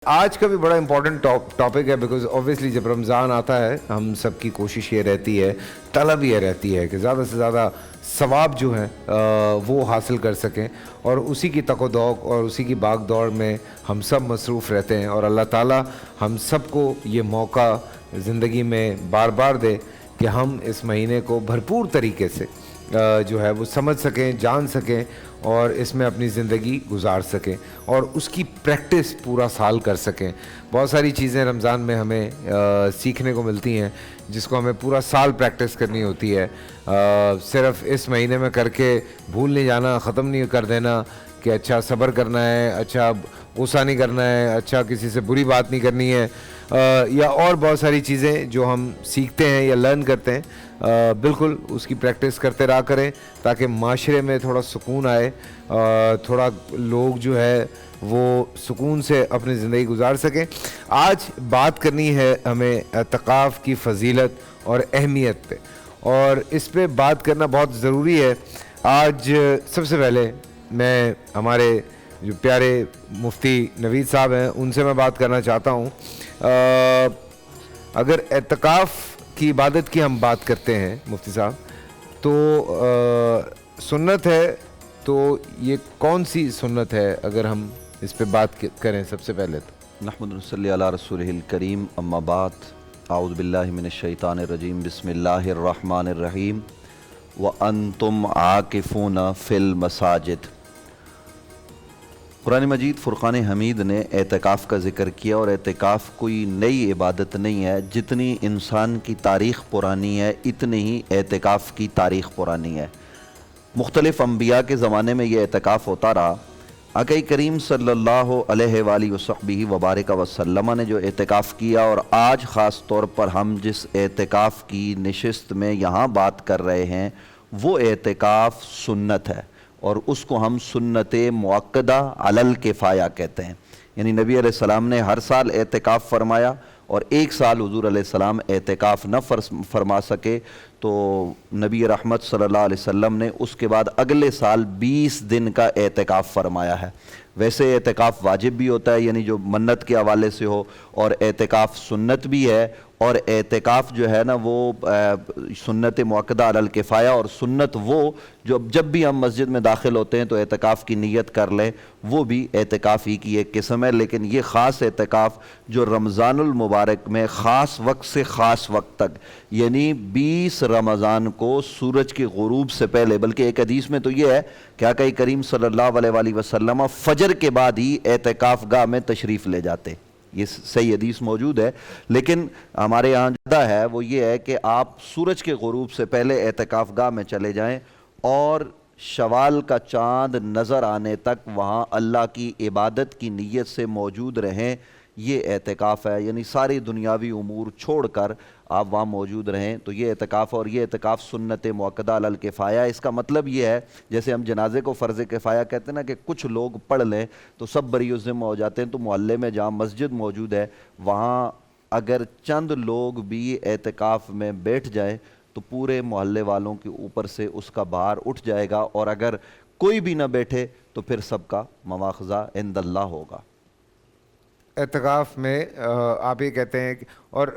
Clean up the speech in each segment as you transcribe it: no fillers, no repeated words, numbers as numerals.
آج کا بھی بڑا امپورٹنٹ ٹاپک ہے بیکاز اوبویسلی جب رمضان آتا ہے ہم سب کی کوشش یہ رہتی ہے، طلب یہ رہتی ہے کہ زیادہ سے زیادہ ثواب جو ہیں وہ حاصل کر سکیں، اور اسی کی تک و دوق اور اسی کی باغ دوڑ میں ہم سب مصروف رہتے ہیں، اور اللہ تعالیٰ ہم سب کو یہ موقع زندگی میں بار بار دے کہ ہم اس مہینے کو بھرپور طریقے سے جو ہے وہ سمجھ سکیں، جان سکیں اور اس میں اپنی زندگی گزار سکیں اور اس کی پریکٹس پورا سال کر سکیں۔ بہت ساری چیزیں رمضان میں ہمیں سیکھنے کو ملتی ہیں جس کو ہمیں پورا سال پریکٹس کرنی ہوتی ہے، صرف اس مہینے میں کر کے بھول نہیں جانا، ختم نہیں کر دینا کہ اچھا صبر کرنا ہے، اچھا غصہ نہیں کرنا ہے، اچھا کسی سے بری بات نہیں کرنی ہے، یا اور بہت ساری چیزیں جو ہم سیکھتے ہیں یا لرن کرتے ہیں، بالکل اس کی پریکٹس کرتے رہا کریں تاکہ معاشرے میں تھوڑا سکون آئے، تھوڑا لوگ جو ہے وہ سکون سے اپنی زندگی گزار سکیں۔ آج بات کرنی ہے ہمیں اعتکاف کی فضیلت اور اہمیت پہ، اور اس پہ بات کرنا بہت ضروری ہے۔ آج سب سے پہلے میں ہمارے جو پیارے مفتی نوید صاحب ہیں ان سے میں بات کرنا چاہتا ہوں۔ اگر اعتکاف کی عبادت کی ہم بات کرتے ہیں مفتی صاحب تو سنت ہے، تو یہ کون سی سنت ہے اگر ہم اس پہ بات کریں؟ سب سے پہلے تو نحمد نصلی علی رسولہ الکریم، اما بعد، اعوذ باللہ من الشیطان الرجیم، بسم اللہ الرحمن الرحیم، وَأَنْتُمْ عَاكِفُونَ فِي الْمَسَاجِدِ۔ قرآن مجید فرقان حمید نے اعتکاف کا ذکر کیا، اور اعتکاف کوئی نئی عبادت نہیں ہے، جتنی انسان کی تاریخ پرانی ہے اتنی ہی اعتکاف کی تاریخ پرانی ہے۔ مختلف انبیاء کے زمانے میں یہ اعتکاف ہوتا رہا۔ آقا کریم صلی اللہ علیہ وآلہ وصحبہ وبارک وسلم نے جو اعتکاف کیا، اور آج خاص طور پر ہم جس اعتکاف کی نشست میں یہاں بات کر رہے ہیں وہ اعتکاف سنت ہے، اور اس کو ہم سنت مؤکدہ علی الکفایہ کہتے ہیں۔ یعنی نبی علیہ السلام نے ہر سال اعتکاف فرمایا، اور ایک سال حضور علیہ السلام اعتکاف نہ فرما سکے تو نبی رحمت صلی اللہ علیہ وسلم نے اس کے بعد اگلے سال 20 دن کا اعتکاف فرمایا ہے۔ ویسے اعتکاف واجب بھی ہوتا ہے، یعنی جو منت کے حوالے سے ہو، اور اعتکاف سنت بھی ہے، اور اعتکاف جو ہے نا وہ سنت مؤکدہ علی الکفایہ، اور سنت وہ جو جب بھی ہم مسجد میں داخل ہوتے ہیں تو اعتکاف کی نیت کر لیں، وہ بھی اعتکاف ہی کی ایک قسم ہے۔ لیکن یہ خاص اعتکاف جو رمضان المبارک میں خاص وقت سے خاص وقت تک، یعنی 20 رمضان کو سورج کے غروب سے پہلے، بلکہ ایک حدیث میں تو یہ ہے کہ آقا کریم صلی اللہ علیہ وآلہ وسلم فجر کے بعد ہی اعتکاف گاہ میں تشریف لے جاتے، یہ صحیح حدیث موجود ہے۔ لیکن ہمارے یہاں زیادہ ہے وہ یہ ہے کہ آپ سورج کے غروب سے پہلے اعتکاف گاہ میں چلے جائیں، اور شوال کا چاند نظر آنے تک وہاں اللہ کی عبادت کی نیت سے موجود رہیں۔ یہ اعتکاف ہے، یعنی ساری دنیاوی امور چھوڑ کر آپ وہاں موجود رہیں، تو یہ اعتکاف۔ اور یہ اعتکاف سنت مؤکدہ علی الکفایہ۔ اس کا مطلب یہ ہے جیسے ہم جنازے کو فرض کفایہ کہتے ہیں نا، کہ کچھ لوگ پڑھ لیں تو سب بری الذمہ ہو جاتے ہیں، تو محلے میں جہاں مسجد موجود ہے وہاں اگر چند لوگ بھی اعتکاف میں بیٹھ جائیں تو پورے محلے والوں کے اوپر سے اس کا بھار اٹھ جائے گا، اور اگر کوئی بھی نہ بیٹھے تو پھر سب کا مواخذہ عند اللہ ہوگا۔ اعتکاف میں آپ یہ کہتے ہیں اور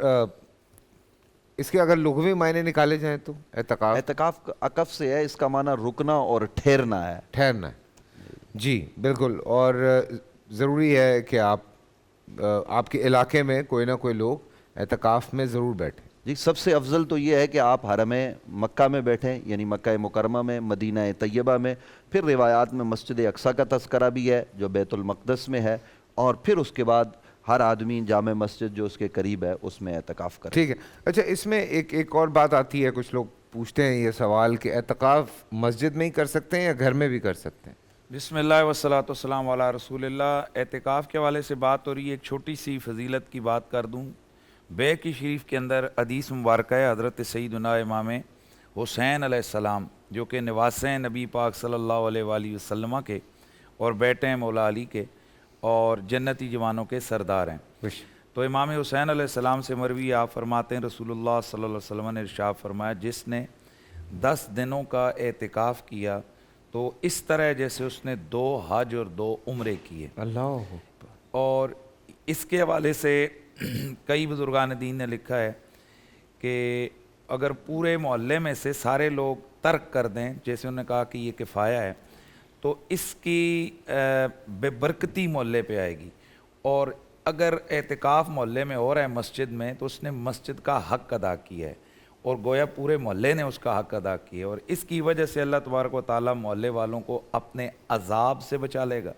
اس کے اگر لغوی معنی نکالے جائیں تو اعتکاف عکف سے ہے، اس کا معنی رکنا اور ٹھہرنا ہے۔ ٹھہرنا ہے، جی بالکل۔ اور ضروری ہے کہ آپ کے علاقے میں کوئی نہ کوئی لوگ اعتکاف میں ضرور بیٹھیں۔ جی، سب سے افضل تو یہ ہے کہ آپ حرم مکہ میں بیٹھیں، یعنی مکہ مکرمہ میں، مدینہ طیبہ میں۔ پھر روایات میں مسجد اقصیٰ کا تذکرہ بھی ہے جو بیت المقدس میں ہے، اور پھر اس کے بعد ہر آدمی جامع مسجد جو اس کے قریب ہے اس میں اعتکاف کرے۔ ٹھیک ہے، اچھا اس میں ایک اور بات آتی ہے، کچھ لوگ پوچھتے ہیں یہ سوال کہ اعتکاف مسجد میں ہی کر سکتے ہیں یا گھر میں بھی کر سکتے ہیں؟ بسم اللہ والصلاۃ والسلام علی رسول اللہ۔ اعتکاف کے حوالے سے بات ہو رہی ہے، ایک چھوٹی سی فضیلت کی بات کر دوں۔ بیہقی شریف کے اندر حدیث مبارکہ ہے، حضرت سیدنا امام حسین علیہ السلام جو کہ نواسے ہیں نبی پاک صلی اللہ علیہ وآلہ وسلم کے، اور بیٹے ہیں مولا علی کے، اور جنتی جوانوں کے سردار ہیں۔ تو امام حسین علیہ السلام سے مروی آپ فرماتے ہیں رسول اللہ صلی اللہ علیہ وسلم نے ارشاد فرمایا، جس نے 10 دنوں کا اعتکاف کیا تو اس طرح جیسے اس نے 2 حج اور 2 عمرے کیے۔ اللہ، اور اس کے حوالے سے کئی بزرگان دین نے لکھا ہے کہ اگر پورے محلے میں سے سارے لوگ ترک کر دیں، جیسے انہوں نے کہا کہ یہ کفایہ ہے، تو اس کی بے برکتی محلے پہ آئے گی. اور اگر اعتکاف محلے میں ہو رہا ہے مسجد میں، تو اس نے مسجد کا حق ادا کیا ہے، اور گویا پورے محلے نے اس کا حق ادا کیا ہے، اور اس کی وجہ سے اللہ تبارک و تعالیٰ محلے والوں کو اپنے عذاب سے بچا لے گا.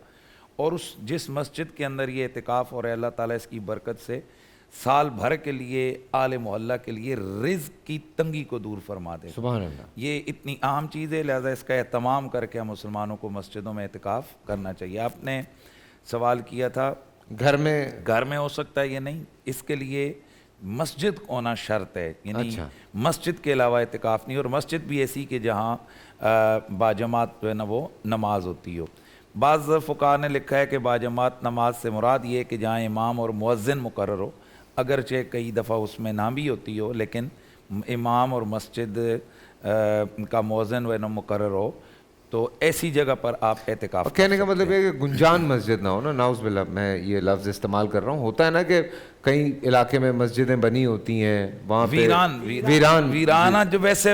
اور جس مسجد کے اندر یہ اعتکاف ہو رہا ہے، اللہ تعالیٰ اس کی برکت سے سال بھر کے لیے آل محلہ کے لیے رزق کی تنگی کو دور فرما دے. سبحان اللہ. یہ اتنی اہم چیز ہے، لہذا اس کا اہتمام کر کے ہم مسلمانوں کو مسجدوں میں اعتکاف کرنا چاہیے. آپ نے سوال کیا تھا گھر میں ہو سکتا ہے، یہ نہیں، اس کے لیے مسجد ہونا شرط ہے، یعنی اچھا. مسجد کے علاوہ اعتکاف نہیں. اور مسجد بھی ایسی کہ جہاں باجماعت جو ہے نا وہ نماز ہوتی ہو. بعض فقہاء نے لکھا ہے کہ باجماعت نماز سے مراد یہ ہے کہ جہاں امام اور مؤذن مقرر ہو، اگرچہ کئی دفعہ اس میں نہ بھی ہوتی ہو، لیکن امام اور مسجد کا مؤذن و مقرر ہو، تو ایسی جگہ پر آپ اعتکاف. کہنے کا مطلب ہے کہ گنجان مسجد نہ ہو نا، نعوذ باللہ میں یہ لفظ استعمال کر رہا ہوں. ہوتا ہے نا کہ کئی علاقے میں مسجدیں بنی ہوتی ہیں وہاں پہ ویرانہ، جو ویسے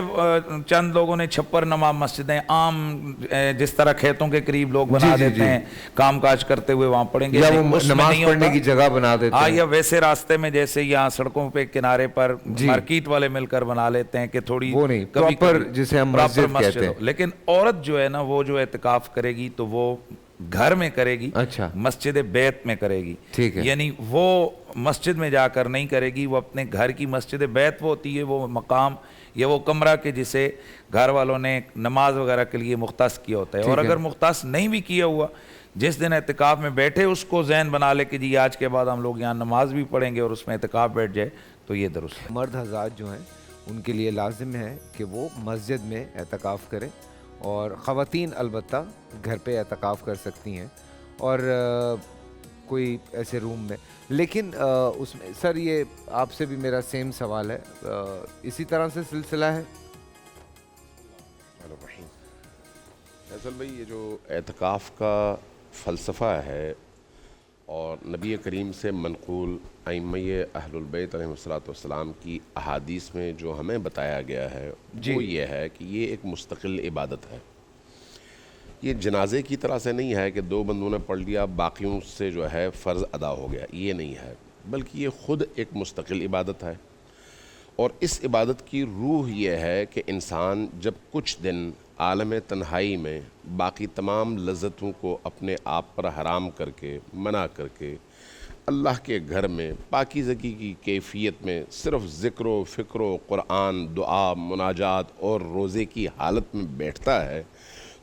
چند لوگوں نے چھپر نما مسجدیں عام جس طرح کھیتوں کے قریب لوگ بنا دیتے ہیں، کام کاج کرتے ہوئے وہاں پڑھیں گے، یا وہ نماز پڑھنے کی جگہ بنا دیتے ہیں، یا ویسے راستے میں جیسے یہاں سڑکوں پہ کنارے پر مارکیٹ والے مل کر بنا لیتے ہیں کہ تھوڑی وہ نہیں پراپر جسے ہم مسجد کہتے ہیں. لیکن عورت جو ہے نا وہ جو اعتکاف کرے گی تو وہ گھر میں کرے گی، اچھا، مسجد بیت میں کرے گی. ٹھیک ہے. یعنی وہ مسجد میں جا کر نہیں کرے گی، وہ اپنے گھر کی مسجد بیت وہ ہوتی ہے، وہ مقام یا وہ کمرہ کہ جسے گھر والوں نے نماز وغیرہ کے لیے مختص کیا ہوتا ہے. اور اگر مختص نہیں بھی کیا ہوا، جس دن اعتکاف میں بیٹھے اس کو ذہن بنا لے کہ جی آج کے بعد ہم لوگ یہاں نماز بھی پڑھیں گے، اور اس میں اعتکاف بیٹھ جائے، تو یہ درست ہے. مرد حضرات جو ہیں ان کے لیے لازم ہے کہ وہ مسجد میں اعتکاف کریں، اور خواتین البتہ گھر پہ اعتکاف کر سکتی ہیں اور کوئی ایسے روم میں. لیکن اس میں سر یہ آپ سے بھی میرا سیم سوال ہے، اسی طرح سے سلسلہ ہے. فیصل بھائی، یہ جو اعتکاف کا فلسفہ ہے اور نبی کریم سے منقول ائمہ اہل البیت علیہ الصلوۃ والسلام کی احادیث میں جو ہمیں بتایا گیا ہے وہ یہ ہے کہ یہ ایک مستقل عبادت ہے. یہ جنازے کی طرح سے نہیں ہے کہ دو بندوں نے پڑھ لیا باقیوں سے جو ہے فرض ادا ہو گیا، یہ نہیں ہے، بلکہ یہ خود ایک مستقل عبادت ہے. اور اس عبادت کی روح یہ ہے کہ انسان جب کچھ دن عالم تنہائی میں باقی تمام لذتوں کو اپنے آپ پر حرام کر کے منع کر کے اللہ کے گھر میں پاکیزگی کی کیفیت میں صرف ذکر و فکر و قرآن، دعا، مناجات اور روزے کی حالت میں بیٹھتا ہے،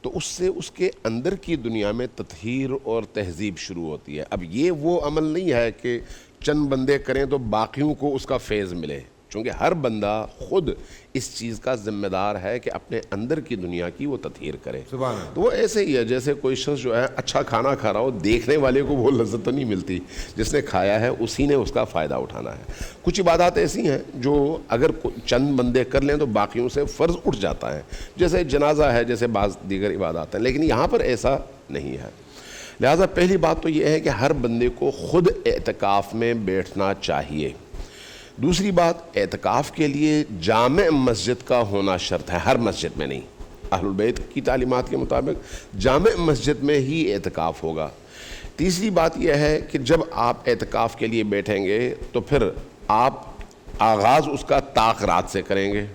تو اس سے اس کے اندر کی دنیا میں تطہیر اور تہذیب شروع ہوتی ہے. اب یہ وہ عمل نہیں ہے کہ چند بندے کریں تو باقیوں کو اس کا فیض ملے، چونکہ ہر بندہ خود اس چیز کا ذمہ دار ہے کہ اپنے اندر کی دنیا کی وہ تطہیر کرے. تو وہ ایسے ہی ہے جیسے کوئی شخص جو ہے اچھا کھانا کھا رہا ہو، دیکھنے والے کو وہ لذت تو نہیں ملتی، جس نے کھایا ہے اسی نے اس کا فائدہ اٹھانا ہے. کچھ عبادات ایسی ہیں جو اگر چند بندے کر لیں تو باقیوں سے فرض اٹھ جاتا ہے، جیسے جنازہ ہے، جیسے بعض دیگر عبادات ہیں، لیکن یہاں پر ایسا نہیں ہے. لہٰذا پہلی بات تو یہ ہے کہ ہر بندے کو خود اعتکاف میں بیٹھنا چاہیے. دوسری بات، اعتکاف کے لیے جامع مسجد کا ہونا شرط ہے، ہر مسجد میں نہیں. اہل البیت کی تعلیمات کے مطابق جامع مسجد میں ہی اعتکاف ہوگا. تیسری بات یہ ہے کہ جب آپ اعتکاف کے لیے بیٹھیں گے تو پھر آپ آغاز اس کا طاق رات سے کریں گے.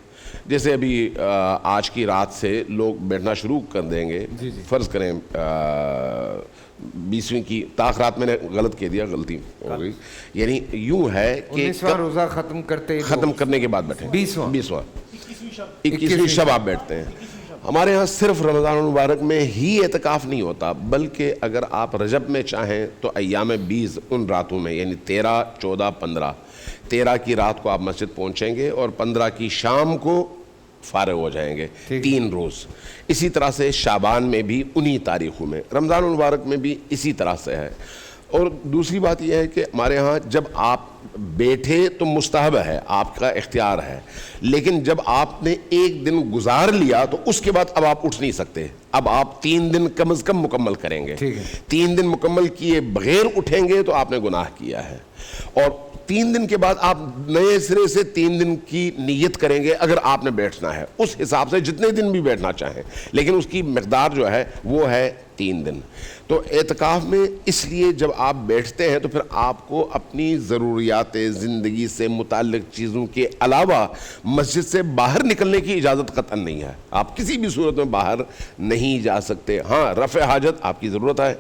جیسے ابھی آج کی رات سے لوگ بیٹھنا شروع کر دیں گے، فرض کریں 20ویں کی طاق رات، میں نے غلط کہہ دیا، غلطی ہو گئی، یعنی یوں ہے کہ 19واں روزہ ختم کرنے کے بعد بیٹھیں، 20واں 21ویں شب آپ بیٹھتے ہیں. ہمارے ہاں صرف رمضان المبارک میں ہی اعتکاف نہیں ہوتا، بلکہ اگر آپ رجب میں چاہیں تو ایام 20 ان راتوں میں، یعنی 13، 14، 15 کی رات کو آپ مسجد پہنچیں گے اور 15 کی شام کو فارغ ہو جائیں گے، 3 روز. اسی طرح سے شعبان میں بھی انہی تاریخوں میں، رمضان المبارک میں بھی اسی طرح سے ہے. اور دوسری بات یہ ہے کہ ہمارے ہاں جب آپ بیٹھے تو مستحب ہے, آپ کا اختیار ہے, لیکن جب آپ نے ایک دن گزار لیا تو اس کے بعد اب آپ اٹھ نہیں سکتے. اب آپ 3 دن کم از کم مکمل کریں گے. 3 دن مکمل کیے بغیر اٹھیں گے تو آپ نے گناہ کیا ہے. اور 3 دن کے بعد آپ نئے سرے سے 3 دن کی نیت کریں گے اگر آپ نے بیٹھنا ہے, اس حساب سے جتنے دن بھی بیٹھنا چاہیں, لیکن اس کی مقدار جو ہے وہ ہے 3 دن. تو اعتکاف میں اس لیے جب آپ بیٹھتے ہیں تو پھر آپ کو اپنی ضروریات زندگی سے متعلق چیزوں کے علاوہ مسجد سے باہر نکلنے کی اجازت قطعا نہیں ہے. آپ کسی بھی صورت میں باہر نہیں جا سکتے. ہاں, رفع حاجت آپ کی ضرورت ہے,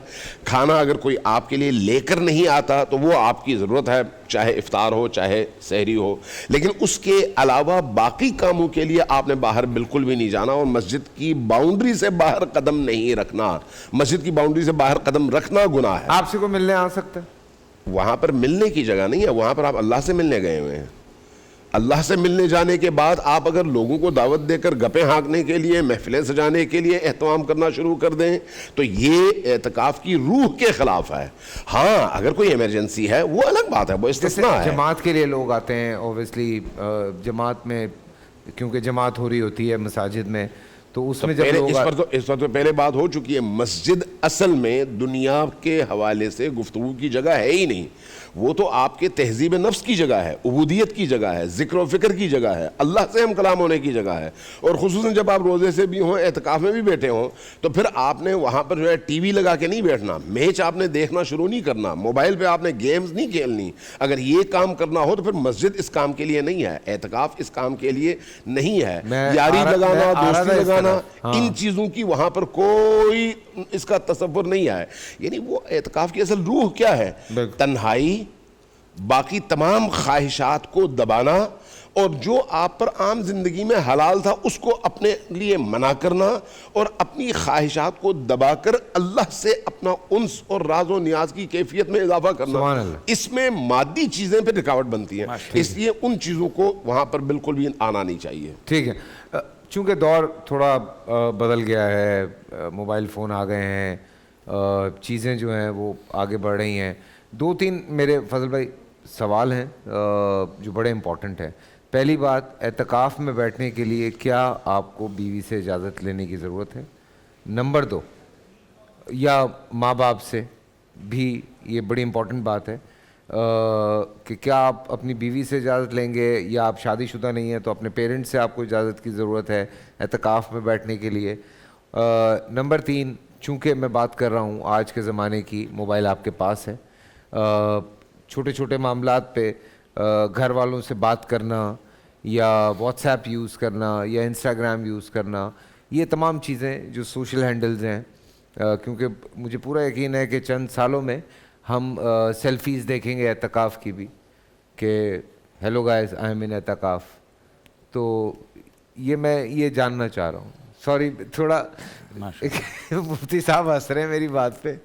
کھانا اگر کوئی آپ کے لیے لے کر نہیں آتا تو وہ آپ کی ضرورت ہے, چاہے افطار ہو چاہے سحری ہو, لیکن اس کے علاوہ باقی کاموں کے لیے آپ نے باہر بالکل بھی نہیں جانا, اور مسجد کی باؤنڈری سے باہر قدم نہیں رکھنا. مسجد کی باؤنڈری سے باہر قدم رکھنا گناہ ہے. آپ سے کوئی ملنے آ سکتا ہے؟ وہاں پر ملنے کی جگہ نہیں ہے, وہاں پر آپ اللہ سے ملنے گئے ہوئے ہیں. اللہ سے ملنے جانے کے بعد آپ اگر لوگوں کو دعوت دے کر گپیں ہانکنے کے لیے, محفلیں سجانے کے لیے اہتمام کرنا شروع کر دیں تو یہ اعتکاف کی روح کے خلاف ہے. ہاں, اگر کوئی ایمرجنسی ہے وہ الگ بات ہے, وہ استثناء ہے. جماعت کے لیے لوگ آتے ہیں, اوبیسلی جماعت میں کیونکہ جماعت ہو رہی ہوتی ہے مساجد میں, تو اس میں جب لوگ اس پر تو پہلے بات ہو چکی ہے. مسجد اصل میں دنیا کے حوالے سے گفتگو کی جگہ ہے ہی نہیں. وہ تو آپ کے تہذیب نفس کی جگہ ہے, عبودیت کی جگہ ہے, ذکر و فکر کی جگہ ہے, اللہ سے ہم کلام ہونے کی جگہ ہے. اور خصوصاً جب آپ روزے سے بھی ہوں, اعتکاف میں بھی بیٹھے ہوں, تو پھر آپ نے وہاں پر جو ہے ٹی وی لگا کے نہیں بیٹھنا, میچ آپ نے دیکھنا شروع نہیں کرنا, موبائل پہ آپ نے گیمز نہیں کھیلنی. اگر یہ کام کرنا ہو تو پھر مسجد اس کام کے لیے نہیں ہے, اعتکاف اس کام کے لیے نہیں ہے. یاری لگانا, دوستی لگانا, ان چیزوں کی وہاں پر کوئی اس کا تصور نہیں ہے. یعنی وہ اعتکاف کی اصل روح کیا ہے؟ تنہائی, باقی تمام خواہشات کو دبانا, اور جو آپ پر عام زندگی میں حلال تھا اس کو اپنے لیے منع کرنا, اور اپنی خواہشات کو دبا کر اللہ سے اپنا انس اور راز و نیاز کی کیفیت میں اضافہ کرنا. اس میں مادی چیزیں پہ رکاوٹ بنتی ہیں, اس لیے ان چیزوں کو وہاں پر بالکل بھی آنا نہیں چاہیے. ٹھیک ہے, چونکہ دور تھوڑا بدل گیا ہے, موبائل فون آ گئے ہیں, چیزیں جو ہیں وہ آگے بڑھ رہی ہیں. 2-3 میرے فضل بھائی سوال ہیں جو بڑے امپورٹنٹ ہیں. پہلی بات, اعتکاف میں بیٹھنے کے لیے کیا آپ کو بیوی سے اجازت لینے کی ضرورت ہے؟ نمبر 2, یا ماں باپ سے بھی, یہ بڑی امپورٹنٹ بات ہے کہ کیا آپ اپنی بیوی سے اجازت لیں گے, یا آپ شادی شدہ نہیں ہیں تو اپنے پیرنٹس سے آپ کو اجازت کی ضرورت ہے اعتکاف میں بیٹھنے کے لیے؟ نمبر 3, چونکہ میں بات کر رہا ہوں آج کے زمانے کی, موبائل آپ کے پاس ہے, چھوٹے چھوٹے معاملات پہ گھر والوں سے بات کرنا, یا واٹس ایپ یوز کرنا, یا انسٹاگرام یوز کرنا, یہ تمام چیزیں جو سوشل ہینڈلز ہیں, کیونکہ مجھے پورا یقین ہے کہ چند سالوں میں ہم سیلفیز دیکھیں گے اعتکاف کی بھی, کہ ہیلو گائز آئی ایم ان اعتکاف. تو یہ میں یہ جاننا چاہ رہا ہوں. سوری تھوڑا مفتی صاحب ہنس رہے ہیں میری بات پہ,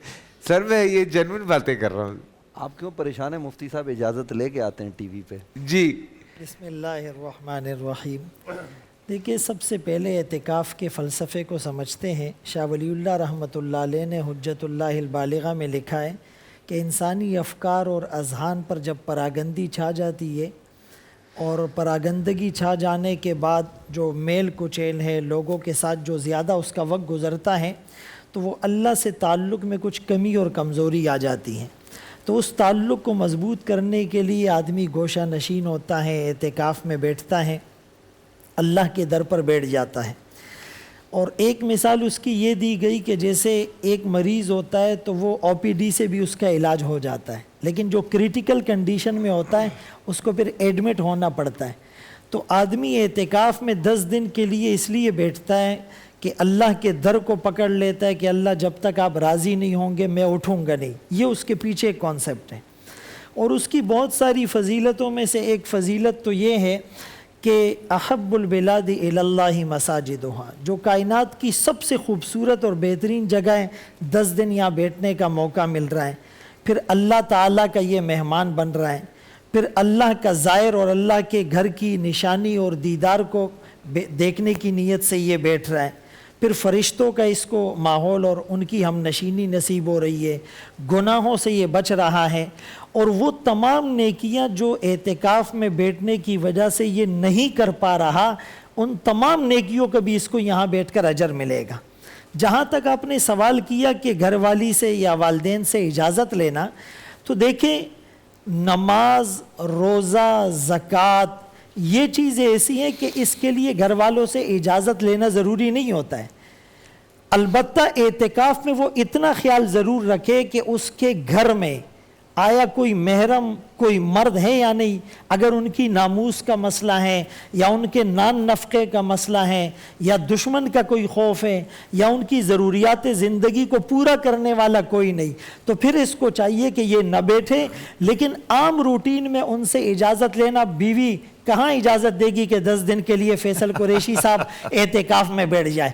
سر میں یہ جنون باتیں کر رہا ہوں. آپ کیوں پریشان ہیں مفتی صاحب, اجازت لے کے آتے ہیں ٹی وی پہ. جی بسم اللہ الرحمن الرحیم. دیکھیے, سب سے پہلے اعتکاف کے فلسفے کو سمجھتے ہیں. شاہ ولی اللہ رحمۃ اللہ علیہ نے حجت اللہ البالغہ میں لکھا ہے کہ انسانی افکار اور اذہان پر جب پراگندی چھا جاتی ہے, اور پراگندگی چھا جانے کے بعد جو میل کچیل ہے, لوگوں کے ساتھ جو زیادہ اس کا وقت گزرتا ہے, تو وہ اللہ سے تعلق میں کچھ کمی اور کمزوری آ جاتی ہیں. تو اس تعلق کو مضبوط کرنے کے لیے آدمی گوشہ نشین ہوتا ہے, اعتکاف میں بیٹھتا ہے, اللہ کے در پر بیٹھ جاتا ہے. اور ایک مثال اس کی یہ دی گئی کہ جیسے ایک مریض ہوتا ہے تو وہ OPD سے بھی اس کا علاج ہو جاتا ہے, لیکن جو کریٹیکل کنڈیشن میں ہوتا ہے اس کو پھر ایڈمٹ ہونا پڑتا ہے. تو آدمی اعتکاف میں 10 دن کے لیے اس لیے بیٹھتا ہے کہ اللہ کے در کو پکڑ لیتا ہے کہ اللہ جب تک آپ راضی نہیں ہوں گے میں اٹھوں گا نہیں. یہ اس کے پیچھے ایک کانسیپٹ ہے. اور اس کی بہت ساری فضیلتوں میں سے ایک فضیلت تو یہ ہے کہ احب البلاد الی اللہ مساجدها, جو کائنات کی سب سے خوبصورت اور بہترین جگہ ہے, 10 دن یہاں بیٹھنے کا موقع مل رہا ہے. پھر اللہ تعالیٰ کا یہ مہمان بن رہا ہے, پھر اللہ کا زائر اور اللہ کے گھر کی نشانی اور دیدار کو دیکھنے کی نیت سے یہ بیٹھ رہا ہے, پھر فرشتوں کا اس کو ماحول اور ان کی ہم نشینی نصیب ہو رہی ہے، گناہوں سے یہ بچ رہا ہے، اور وہ تمام نیکیاں جو اعتکاف میں بیٹھنے کی وجہ سے یہ نہیں کر پا رہا، ان تمام نیکیوں کا بھی اس کو یہاں بیٹھ کر اجر ملے گا۔ جہاں تک آپ نے سوال کیا کہ گھر والی سے یا والدین سے اجازت لینا، تو دیکھیں نماز، روزہ، زکوٰۃ یہ چیزیں ایسی ہیں کہ اس کے لیے گھر والوں سے اجازت لینا ضروری نہیں ہوتا ہے۔ البتہ اعتکاف میں وہ اتنا خیال ضرور رکھے کہ اس کے گھر میں آیا کوئی محرم کوئی مرد ہے یا نہیں، اگر ان کی ناموس کا مسئلہ ہے یا ان کے نان نفقے کا مسئلہ ہے یا دشمن کا کوئی خوف ہے یا ان کی ضروریات زندگی کو پورا کرنے والا کوئی نہیں، تو پھر اس کو چاہیے کہ یہ نہ بیٹھے۔ لیکن عام روٹین میں ان سے اجازت لینا، بیوی کہاں اجازت دے گی کہ 10 دن کے لیے فیصل قریشی صاحب اعتکاف میں بیٹھ جائے؟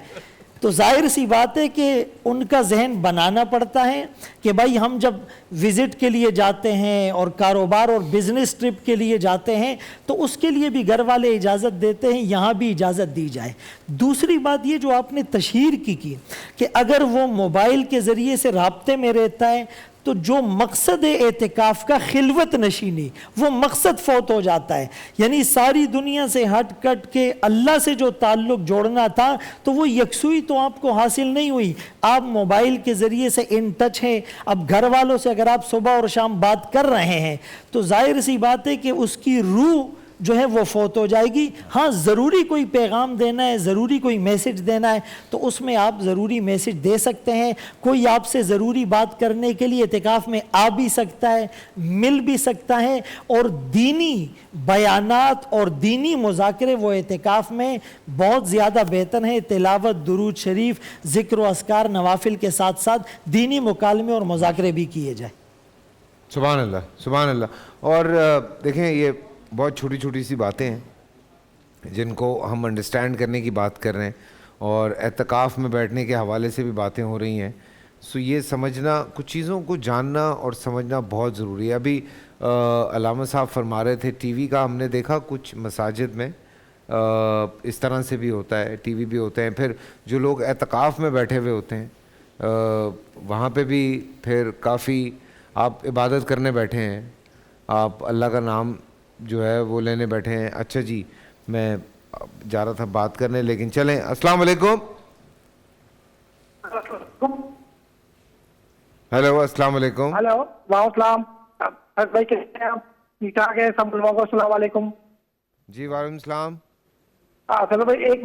تو ظاہر سی بات ہے کہ ان کا ذہن بنانا پڑتا ہے کہ بھائی ہم جب وزٹ کے لیے جاتے ہیں اور کاروبار اور بزنس ٹرپ کے لیے جاتے ہیں تو اس کے لیے بھی گھر والے اجازت دیتے ہیں، یہاں بھی اجازت دی جائے۔ دوسری بات یہ جو آپ نے تشہیر کی کہ اگر وہ موبائل کے ذریعے سے رابطے میں رہتا ہے تو جو مقصد اعتکاف کا خلوت نشینی، وہ مقصد فوت ہو جاتا ہے، یعنی ساری دنیا سے ہٹ کٹ کے اللہ سے جو تعلق جوڑنا تھا تو وہ یکسوئی تو آپ کو حاصل نہیں ہوئی۔ آپ موبائل کے ذریعے سے ان ٹچ ہیں، اب گھر والوں سے اگر آپ صبح اور شام بات کر رہے ہیں تو ظاہر سی بات ہے کہ اس کی روح جو ہے وہ فوت ہو جائے گی۔ ہاں ضروری کوئی پیغام دینا ہے، ضروری کوئی میسج دینا ہے تو اس میں آپ ضروری میسج دے سکتے ہیں۔ کوئی آپ سے ضروری بات کرنے کے لیے اعتکاف میں آ بھی سکتا ہے، مل بھی سکتا ہے، اور دینی بیانات اور دینی مذاکرے وہ اعتکاف میں بہت زیادہ بہتر ہیں۔ تلاوت، درود شریف، ذکر و اذکار، نوافل کے ساتھ ساتھ دینی مکالمے اور مذاکرے بھی کیے جائیں۔ سبحان اللہ، سبحان اللہ۔ اور دیکھیں یہ بہت چھوٹی چھوٹی سی باتیں ہیں جن کو ہم انڈرسٹینڈ کرنے کی بات کر رہے ہیں، اور اعتکاف میں بیٹھنے کے حوالے سے بھی باتیں ہو رہی ہیں۔ سو یہ سمجھنا، کچھ چیزوں کو جاننا اور سمجھنا بہت ضروری ہے۔ ابھی علامہ صاحب فرما رہے تھے ٹی وی کا، ہم نے دیکھا کچھ مساجد میں اس طرح سے بھی ہوتا ہے، ٹی وی بھی ہوتے ہیں۔ پھر جو لوگ اعتکاف میں بیٹھے ہوئے ہوتے ہیں وہاں پہ بھی پھر کافی آپ عبادت کرنے بیٹھے ہیں، آپ اللہ کا نام جو ہے وہ لینے بیٹھے ہیں۔ اچھا جی، میں جا رہا تھا بات کرنے، لیکن چلیں۔ السلام علیکم۔ ہیلو، السلام علیکم۔ ہیلو، وعلیکم السلام۔ بھائی کیسے ہیں آپ؟ ٹھیک ٹھاک ہے سب لوگوں کو؟ السلام علیکم۔ جی وعلیکم السلام۔ چلو بھائی، ایک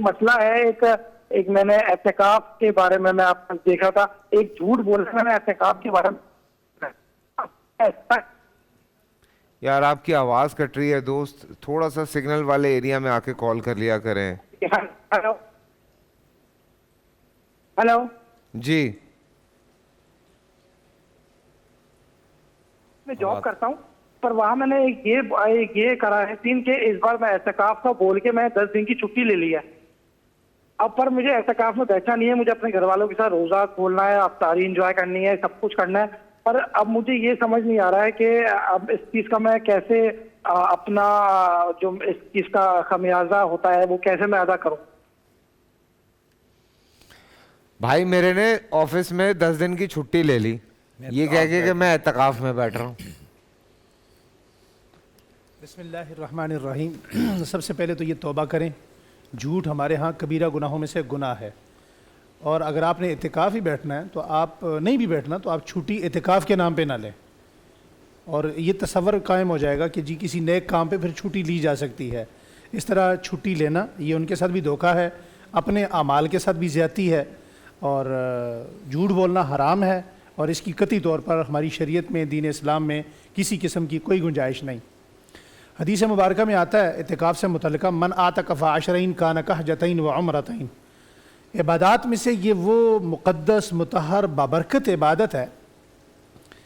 مسئلہ ہے، ایک میں نے اعتکاف کے بارے میں آپ دیکھا تھا، ایک جھوٹ بول رہا میں نے اعتکاف کے بارے میں۔ یار آپ کی آواز کٹ رہی ہے دوست، تھوڑا سا سگنل والے ایریا میں آ کے کال کر لیا کریں۔ ہیلو ہیلو جی، میں جاب کرتا ہوں، پر وہاں میں نے یہ کرا ہے سین کہ اس بار میں اعتکاف کا بول کے میں 10 دن کی چھٹی لے لی ہے۔ اب پر مجھے اعتکاف میں بیٹھنا نہیں ہے، مجھے اپنے گھر والوں کے ساتھ روزہ کھولنا ہے، افطاری انجوائے کرنی ہے، سب کچھ کرنا ہے، پر اب مجھے یہ سمجھ نہیں آ رہا ہے کہ اب اس چیز کا میں کیسے اپنا جو اس چیز کا خمیازہ ہوتا ہے وہ کیسے میں ادا کروں۔ بھائی میرے نے آفس میں 10 دن کی چھٹی لے لی، یہ کہہ کے کہ میں اعتکاف میں بیٹھ رہا ہوں۔ بسم اللہ الرحمن الرحیم۔ سب سے پہلے تو یہ توبہ کریں، جھوٹ ہمارے ہاں کبیرہ گناہوں میں سے گناہ ہے، اور اگر آپ نے اعتکاف ہی بیٹھنا ہے تو آپ نہیں بھی بیٹھنا تو آپ چھٹی اعتکاف کے نام پہ نہ لیں، اور یہ تصور قائم ہو جائے گا کہ جی کسی نیک کام پہ پھر چھٹی لی جا سکتی ہے۔ اس طرح چھٹی لینا یہ ان کے ساتھ بھی دھوکہ ہے، اپنے اعمال کے ساتھ بھی زیادتی ہے، اور جھوٹ بولنا حرام ہے، اور اس کی قطعی طور پر ہماری شریعت میں، دین اسلام میں کسی قسم کی کوئی گنجائش نہیں۔ حدیث مبارکہ میں آتا ہے اعتکاف سے متعلقہ، من اعتکف عشرین کان کحجتین وعمرتین۔ عبادات میں سے یہ وہ مقدس، مطہر، بابرکت عبادت ہے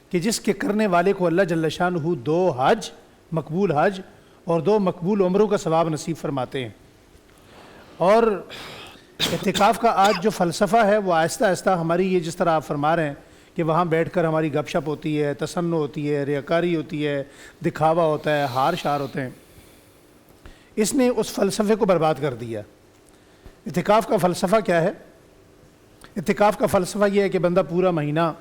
کہ جس کے کرنے والے کو اللہ جل شانہ 2 حج، مقبول حج اور 2 مقبول عمروں کا ثواب نصیب فرماتے ہیں۔ اور اعتکاف کا آج جو فلسفہ ہے وہ آہستہ آہستہ ہماری، یہ جس طرح آپ فرما رہے ہیں کہ وہاں بیٹھ کر ہماری گپ شپ ہوتی ہے، تسنع ہوتی ہے، ریاکاری ہوتی ہے، دکھاوا ہوتا ہے، ہار شار ہوتے ہیں، اس نے اس فلسفے کو برباد کر دیا۔ اعتکاف کا فلسفہ کیا ہے؟ اعتکاف کا فلسفہ یہ ہے کہ بندہ پورا مہینہ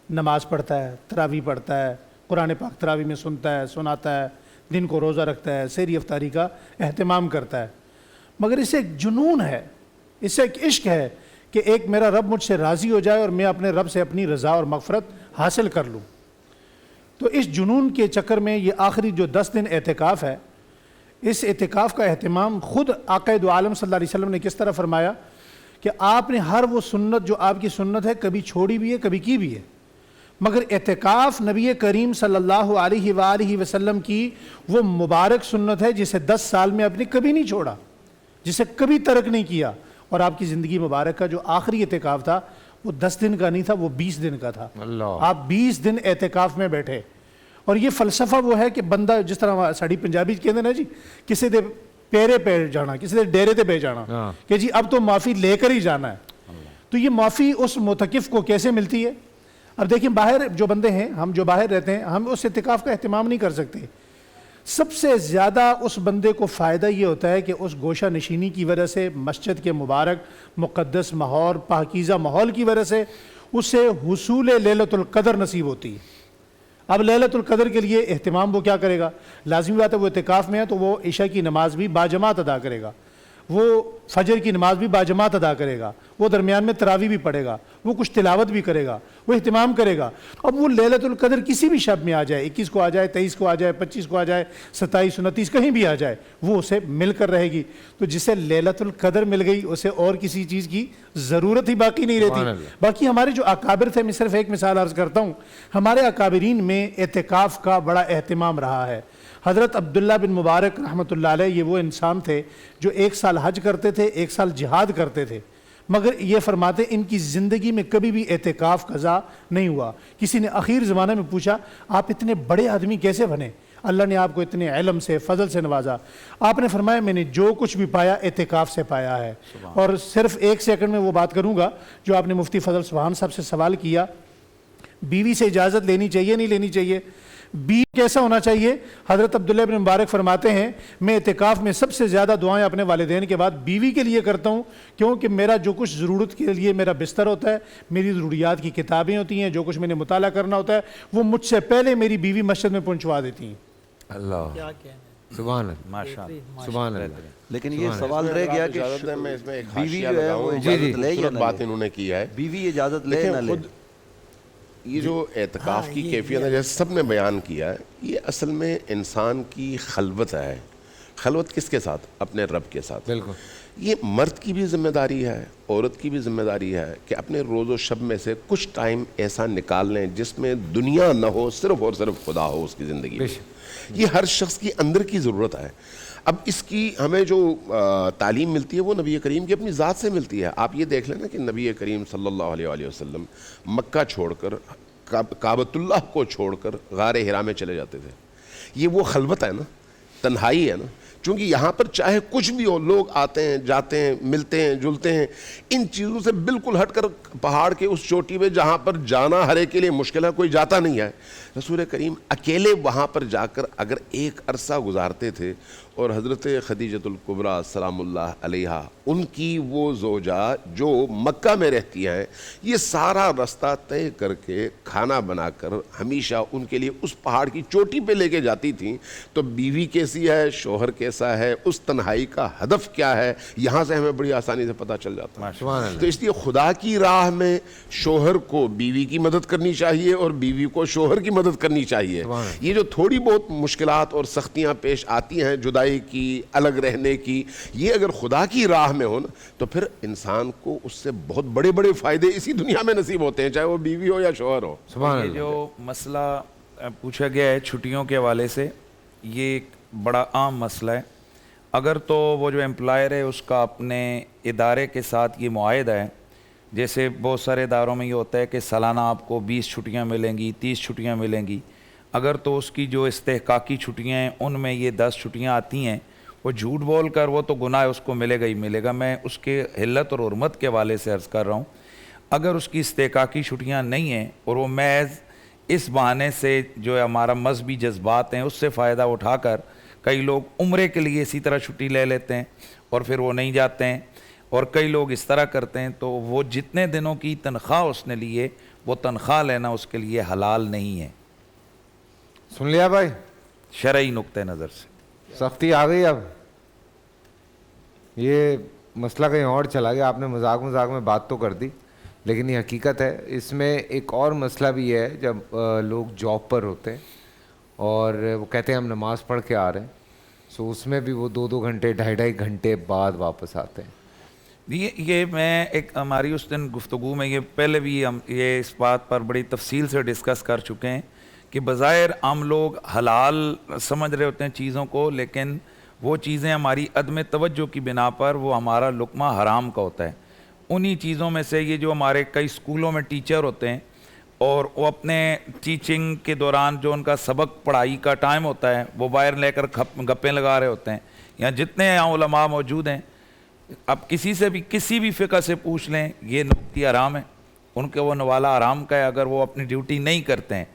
نماز پڑھتا ہے، تراویح پڑھتا ہے، قرآن پاک تراویح میں سنتا ہے، سناتا ہے، دن کو روزہ رکھتا ہے، سحری افطاری کا اہتمام کرتا ہے، مگر اسے ایک جنون ہے، اسے ایک عشق ہے کہ ایک میرا رب مجھ سے راضی ہو جائے اور میں اپنے رب سے اپنی رضا اور مغفرت حاصل کر لوں۔ تو اس جنون کے چکر میں یہ آخری جو 10 دن اعتکاف ہے، اس اعتکاف کا اہتمام خود آقا دو عالم صلی اللہ علیہ وسلم نے کس طرح فرمایا کہ آپ نے ہر وہ سنت جو آپ کی سنت ہے کبھی چھوڑی بھی ہے، کبھی کی بھی ہے، مگر اعتکاف نبی کریم صلی اللہ علیہ وآلہ وسلم کی وہ مبارک سنت ہے جسے 10 سال میں آپ نے کبھی نہیں چھوڑا، جسے کبھی ترک نہیں کیا، اور آپ کی زندگی مبارک کا جو آخری اعتکاف تھا وہ 10 دن کا نہیں تھا، وہ 20 دن کا تھا۔ آپ 20 دن اعتکاف میں بیٹھے، اور یہ فلسفہ وہ ہے کہ بندہ جس طرح ساڑی پنجابی کہتے ہیں نا جی، کسی دے پیرے پہ جانا، کسی دے ڈیرے تے بہ جانا کہ جی اب تو معافی لے کر ہی جانا ہے۔ تو یہ معافی اس معتکف کو کیسے ملتی ہے؟ اب دیکھیں باہر جو بندے ہیں، ہم جو باہر رہتے ہیں، ہم اس اعتکاف کا اہتمام نہیں کر سکتے۔ سب سے زیادہ اس بندے کو فائدہ یہ ہوتا ہے کہ اس گوشہ نشینی کی وجہ سے، مسجد کے مبارک مقدس ماحول، پاکیزہ ماحول کی وجہ سے اسے حصول لیلۃ القدر نصیب ہوتی ہے۔ اب لیلۃ القدر کے لیے اہتمام وہ کیا کرے گا؟ لازمی بات ہے وہ اعتکاف میں ہے تو وہ عشاء کی نماز بھی باجماعت ادا کرے گا، وہ فجر کی نماز بھی باجماعت ادا کرے گا، وہ درمیان میں تراویح بھی پڑھے گا، وہ کچھ تلاوت بھی کرے گا، وہ اہتمام کرے گا۔ اب وہ لیلۃ القدر کسی بھی شب میں آ جائے، 21 کو آ جائے، 23 کو آ جائے، 25 کو آ جائے، 27 29 کہیں بھی آ جائے، وہ اسے مل کر رہے گی۔ تو جسے لیلۃ القدر مل گئی اسے اور کسی چیز کی ضرورت ہی باقی نہیں رہتی۔ باقی ہمارے جو اکابر تھے، میں صرف ایک مثال عرض کرتا ہوں، ہمارے اکابرین میں اعتکاف کا بڑا اہتمام رہا ہے۔ حضرت عبداللہ بن مبارک رحمۃ اللہ علیہ یہ وہ انسان تھے جو 1 سال حج کرتے تھے، 1 سال جہاد کرتے تھے، مگر یہ فرماتے ان کی زندگی میں کبھی بھی اعتکاف قضا نہیں ہوا۔ کسی نے اخیر زمانے میں پوچھا آپ اتنے بڑے آدمی کیسے بنے؟ اللہ نے آپ کو اتنے علم سے، فضل سے نوازا۔ آپ نے فرمایا میں نے جو کچھ بھی پایا اعتکاف سے پایا ہے۔ اور صرف 1 سیکنڈ میں وہ بات کروں گا جو آپ نے مفتی فضل سبحان صاحب سے سوال کیا، بیوی سے اجازت لینی چاہیے نہیں لینی چاہیے؟ بیوی کیسا ہونا چاہیے؟ حضرت عبداللہ بن مبارک فرماتے ہیں میں اعتکاف میں سب سے زیادہ دعائیں اپنے والدین کے بعد بیوی کے لیے کرتا ہوں، کیونکہ میرا جو کچھ ضرورت کے لیے میرا بستر ہوتا ہے، میری ضروریات کی کتابیں ہوتی ہیں، جو کچھ میں نے مطالعہ کرنا ہوتا ہے وہ مجھ سے پہلے میری بیوی مسجد میں پہنچوا دیتی ہیں۔ اللہ کیا کہنا سبحان اللہ، ماشاءاللہ۔ سبحان اللہ۔ لیکن یہ سوال رہ گیا کہ اجازت ہے میں اس میں ایک بیوی حاشیہ جو ہے لگاؤں، وہ جی، اجازت لے یا خوبصورت نہ بات لے؟ انہوں نے کیا ہے۔ بیوی اجازت لے دیکھیں نہ لے؟ خود یہ جو اعتکاف کی کیفیت ہے جیسے سب نے بیان کیا ہے، یہ اصل میں انسان کی خلوت ہے۔ خلوت کس کے ساتھ؟ اپنے رب کے ساتھ۔ بالکل یہ مرد کی بھی ذمہ داری ہے، عورت کی بھی ذمہ داری ہے کہ اپنے روز و شب میں سے کچھ ٹائم ایسا نکال لیں جس میں دنیا نہ ہو، صرف اور صرف خدا ہو اس کی زندگی میں۔ یہ ہر شخص کی اندر کی ضرورت ہے۔ اب اس کی ہمیں جو تعلیم ملتی ہے وہ نبی کریم کی اپنی ذات سے ملتی ہے۔ آپ یہ دیکھ لیں نا کہ نبی کریم صلی اللہ علیہ وآلہ وسلم مکہ چھوڑ کر، کعبۃ اللہ کو چھوڑ کر غار حرا میں چلے جاتے تھے۔ یہ وہ خلوت ہے نا، تنہائی ہے نا، چونکہ یہاں پر چاہے کچھ بھی ہو، لوگ آتے ہیں جاتے ہیں، ملتے ہیں جلتے ہیں، ان چیزوں سے بالکل ہٹ کر پہاڑ کے اس چوٹی پہ جہاں پر جانا ہر ایک کے لیے مشکل ہے، کوئی جاتا نہیں ہے، رسول کریم اکیلے وہاں پر جا کر اگر ایک عرصہ گزارتے تھے، اور حضرت خدیجۃ الکبریٰ سلام اللہ علیہا ان کی وہ زوجہ جو مکہ میں رہتی ہیں، یہ سارا رستہ طے کر کے کھانا بنا کر ہمیشہ ان کے لیے اس پہاڑ کی چوٹی پہ لے کے جاتی تھیں۔ تو بیوی کیسی ہے، شوہر کیسا ہے، اس تنہائی کا ہدف کیا ہے، یہاں سے ہمیں بڑی آسانی سے پتہ چل جاتا ہے۔ تو اس لیے خدا کی راہ میں شوہر کو بیوی کی مدد کرنی چاہیے اور بیوی کو شوہر کی مدد کرنی چاہیے۔ یہ جو تھوڑی بہت مشکلات اور سختیاں پیش آتی ہیں جدائی کی، الگ رہنے کی، یہ اگر خدا کی راہ میں ہو نا تو پھر انسان کو اس سے بہت بڑے بڑے فائدے اسی دنیا میں نصیب ہوتے ہیں، چاہے وہ بیوی ہو یا شوہر ہو۔ یہ جو مسئلہ پوچھا گیا ہے چھٹیوں کے حوالے سے، یہ ایک بڑا عام مسئلہ ہے۔ اگر تو وہ جو امپلائر ہے اس کا اپنے ادارے کے ساتھ یہ معاہدہ ہے، جیسے بہت سارے اداروں میں یہ ہوتا ہے کہ سالانہ آپ کو 20 چھٹیاں ملیں گی، 30 چھٹیاں ملیں گی، اگر تو اس کی جو استحقاقی چھٹیاں ہیں ان میں یہ 10 چھٹیاں آتی ہیں، وہ جھوٹ بول کر وہ تو گناہ اس کو ملے گا ہی ملے گا۔ میں اس کے حلت اور حرمت کے حوالے سے عرض کر رہا ہوں، اگر اس کی استحقاقی چھٹیاں نہیں ہیں اور وہ محض اس بہانے سے جو ہے ہمارا مذہبی جذبات ہیں اس سے فائدہ اٹھا کر، کئی لوگ عمرے کے لیے اسی طرح چھٹی لے لیتے ہیں اور پھر وہ نہیں جاتے ہیں، اور کئی لوگ اس طرح کرتے ہیں، تو وہ جتنے دنوں کی تنخواہ اس نے لیے وہ تنخواہ لینا اس کے لیے حلال نہیں ہے سن لیا بھائی، شرعی نقطہ نظر سے۔ سختی آ گئی اب، یہ مسئلہ کہیں اور چلا گیا، آپ نے مذاق میں بات تو کر دی لیکن یہ حقیقت ہے۔ اس میں ایک اور مسئلہ بھی ہے، جب لوگ جاب پر ہوتے ہیں اور وہ کہتے ہیں ہم نماز پڑھ کے آ رہے ہیں، سو اس میں بھی وہ 2 گھنٹے 2.5 گھنٹے بعد واپس آتے ہیں۔ یہ میں ایک ہماری اس دن گفتگو میں یہ پہلے بھی ہم یہ اس بات پر بڑی تفصیل سے ڈسکس کر چکے ہیں کہ بظاہر عام لوگ حلال سمجھ رہے ہوتے ہیں چیزوں کو، لیکن وہ چیزیں ہماری عدم توجہ کی بنا پر وہ ہمارا لقمہ حرام کا ہوتا ہے۔ انہی چیزوں میں سے یہ جو ہمارے کئی اسکولوں میں ٹیچر ہوتے ہیں اور وہ اپنے ٹیچنگ کے دوران جو ان کا سبق پڑھائی کا ٹائم ہوتا ہے وہ باہر لے کر گپیں لگا رہے ہوتے ہیں، یا جتنے یہاں علماء موجود ہیں، اب کسی سے بھی کسی بھی فقہ سے پوچھ لیں، یہ نوکری حرام ہے، ان کے وہ نوالا حرام کا ہے اگر وہ اپنی ڈیوٹی نہیں کرتے ہیں۔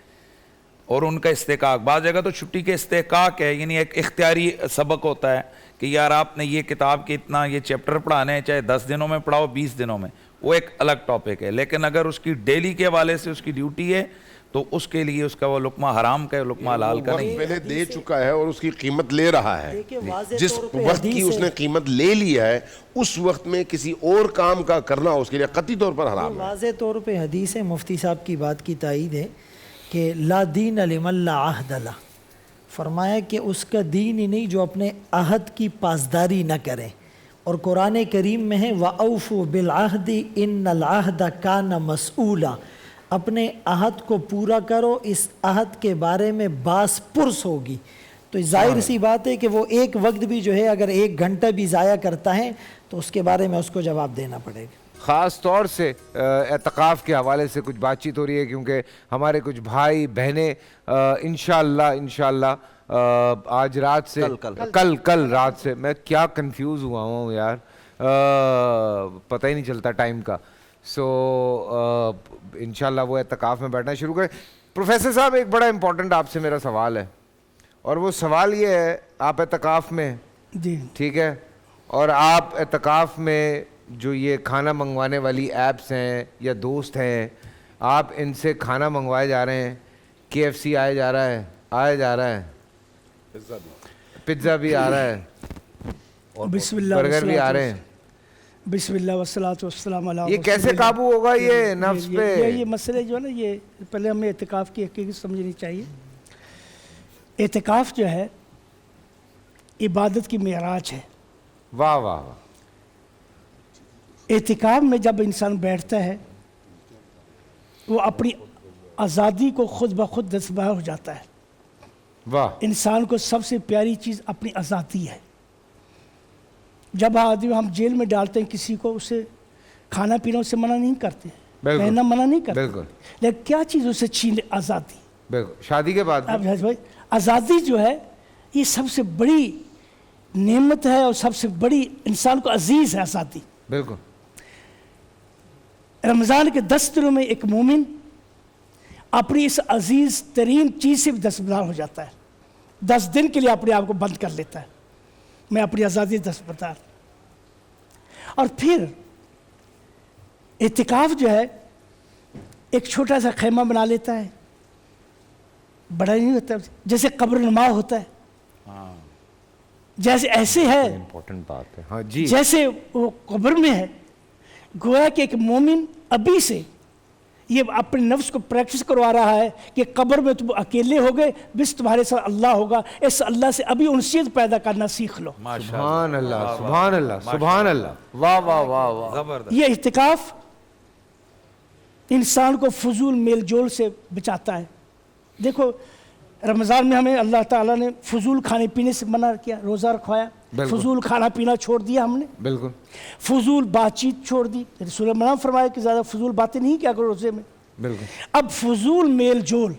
اور ان کا استحقاق، بعض جگہ تو چھٹی کے استحقاق ہے، یعنی ایک اختیاری سبق ہوتا ہے کہ یار آپ نے یہ کتاب کے اتنا یہ چیپٹر پڑھانے ہیں، چاہے 10 دنوں میں پڑھاؤ 20 دنوں میں، وہ ایک الگ ٹاپک ہے۔ لیکن اگر اس کی ڈیلی کے حوالے سے اس کی ڈیوٹی ہے تو اس کے لیے اس کا وہ لقمہ حرام کا ہے، لقمہ حلال کا نہیں ہے۔ پہلے دے چکا ہے اور اس کی قیمت لے رہا ہے، دیکھیں واضح جس طور پہ وقت کی حدیث اس نے ہے، قیمت لے لی ہے اس وقت میں کسی اور کام کا کرنا اس کے لیے قطعی طور پر حرام ہے۔ واضح طور پہ حدیث ہے، مفتی صاحب کی بات کی تائید ہے کہ لا دین لمن لا عہد لہ، فرمایا کہ اس کا دین ہی نہیں جو اپنے عہد کی پاسداری نہ کرے۔ اور قرآن کریم میں ہے وَأَوْفُوا بِالْعَهْدِ إِنَّ الْعَهْدَ كَانَ مَسْئُولًا، اپنے عہد کو پورا کرو، اس عہد کے بارے میں باس پرس ہوگی۔ تو ظاہر سی بات ہے کہ وہ ایک وقت بھی جو ہے اگر 1 گھنٹہ بھی ضائع کرتا ہے تو اس کے بارے میں اس کو جواب دینا پڑے گا۔ خاص طور سے اعتکاف کے حوالے سے کچھ بات چیت ہو رہی ہے، کیونکہ ہمارے کچھ بھائی بہنیں انشاءاللہ آج رات سے کل رات سے، میں کیا کنفیوز ہوا ہوں یار، پتہ ہی نہیں چلتا ٹائم کا، سو انشاءاللہ وہ اعتکاف میں بیٹھنا شروع کریں۔ پروفیسر صاحب ایک بڑا امپورٹنٹ آپ سے میرا سوال ہے، اور وہ سوال یہ ہے، آپ اعتکاف میں جی ٹھیک ہے، اور آپ اعتکاف میں جو یہ کھانا منگوانے والی ایپس ہیں یا دوست ہیں، آپ ان سے کھانا منگوائے جا رہے ہیں، KFC آیا جا رہا ہے پیزا بھی آ رہا ہے، بسم اللہ برگر بھی آ رہے ہیں، بسم اللہ والصلاۃ والسلام علی یہ کیسے قابو ہوگا یہ نفس پہ؟ یہ مسئلے جو ہے نا، یہ پہلے ہمیں اعتکاف کی حقیقت سمجھنی چاہیے۔ اعتکاف جو ہے عبادت کی معراج ہے۔ واہ واہ واہ، اعتکاف میں جب انسان بیٹھتا ہے وہ اپنی آزادی کو خود بخود دستبردار ہو جاتا ہے۔ واہ، انسان کو سب سے پیاری چیز اپنی آزادی ہے۔ جب آدمی ہم جیل میں ڈالتے ہیں کسی کو، اسے کھانا پینا اسے منع نہیں کرتے، بالکل، پہننا منع نہیں کرتے، بالکل، لیکن کیا چیز اسے چھین؟ آزادی۔ بالکل، شادی کے بعد اب بھائی آزادی جو ہے یہ سب سے بڑی نعمت ہے اور سب سے بڑی انسان کو عزیز ہے آزادی۔ بالکل، رمضان کے 10 دنوں میں ایک مومن اپنی اس عزیز ترین چیز سے بھی دستبردار ہو جاتا ہے۔ 10 دن کے لیے اپنے آپ کو بند کر لیتا ہے، میں اپنی آزادی دستبردار۔ اور پھر اعتکاف جو ہے ایک چھوٹا سا خیمہ بنا لیتا ہے، بڑا نہیں ہوتا، جیسے قبر نما ہوتا ہے، جیسے ایسے ہے امپورٹنٹ بات ہے، ہاں جی، جیسے وہ قبر میں ہے۔ گویا کہ ایک مومن ابھی سے یہ اپنے نفس کو پریکٹس کروا رہا ہے کہ قبر میں تم اکیلے ہو گئے، بس تمہارے ساتھ اللہ ہوگا، اس اللہ سے ابھی انسیت پیدا کرنا سیکھ لو۔ سبحان اللہ، سبحان اللہ، سبحان اللہ، واہ واہ واہ واہ، زبردست۔ یہ اعتکاف انسان کو فضول میل جول سے بچاتا ہے۔ دیکھو رمضان میں ہمیں اللہ تعالیٰ نے فضول کھانے پینے سے منع کیا، روزہ رکھوایا، بالکل، فضول کھانا پینا چھوڑ دیا ہم نے، بالکل، فضول بات چیت چھوڑ دی۔ رسول اللہ نے فرمایا کہ زیادہ فضول باتیں نہیں کیا کرو روزے میں۔ بالکل، اب فضول میل جول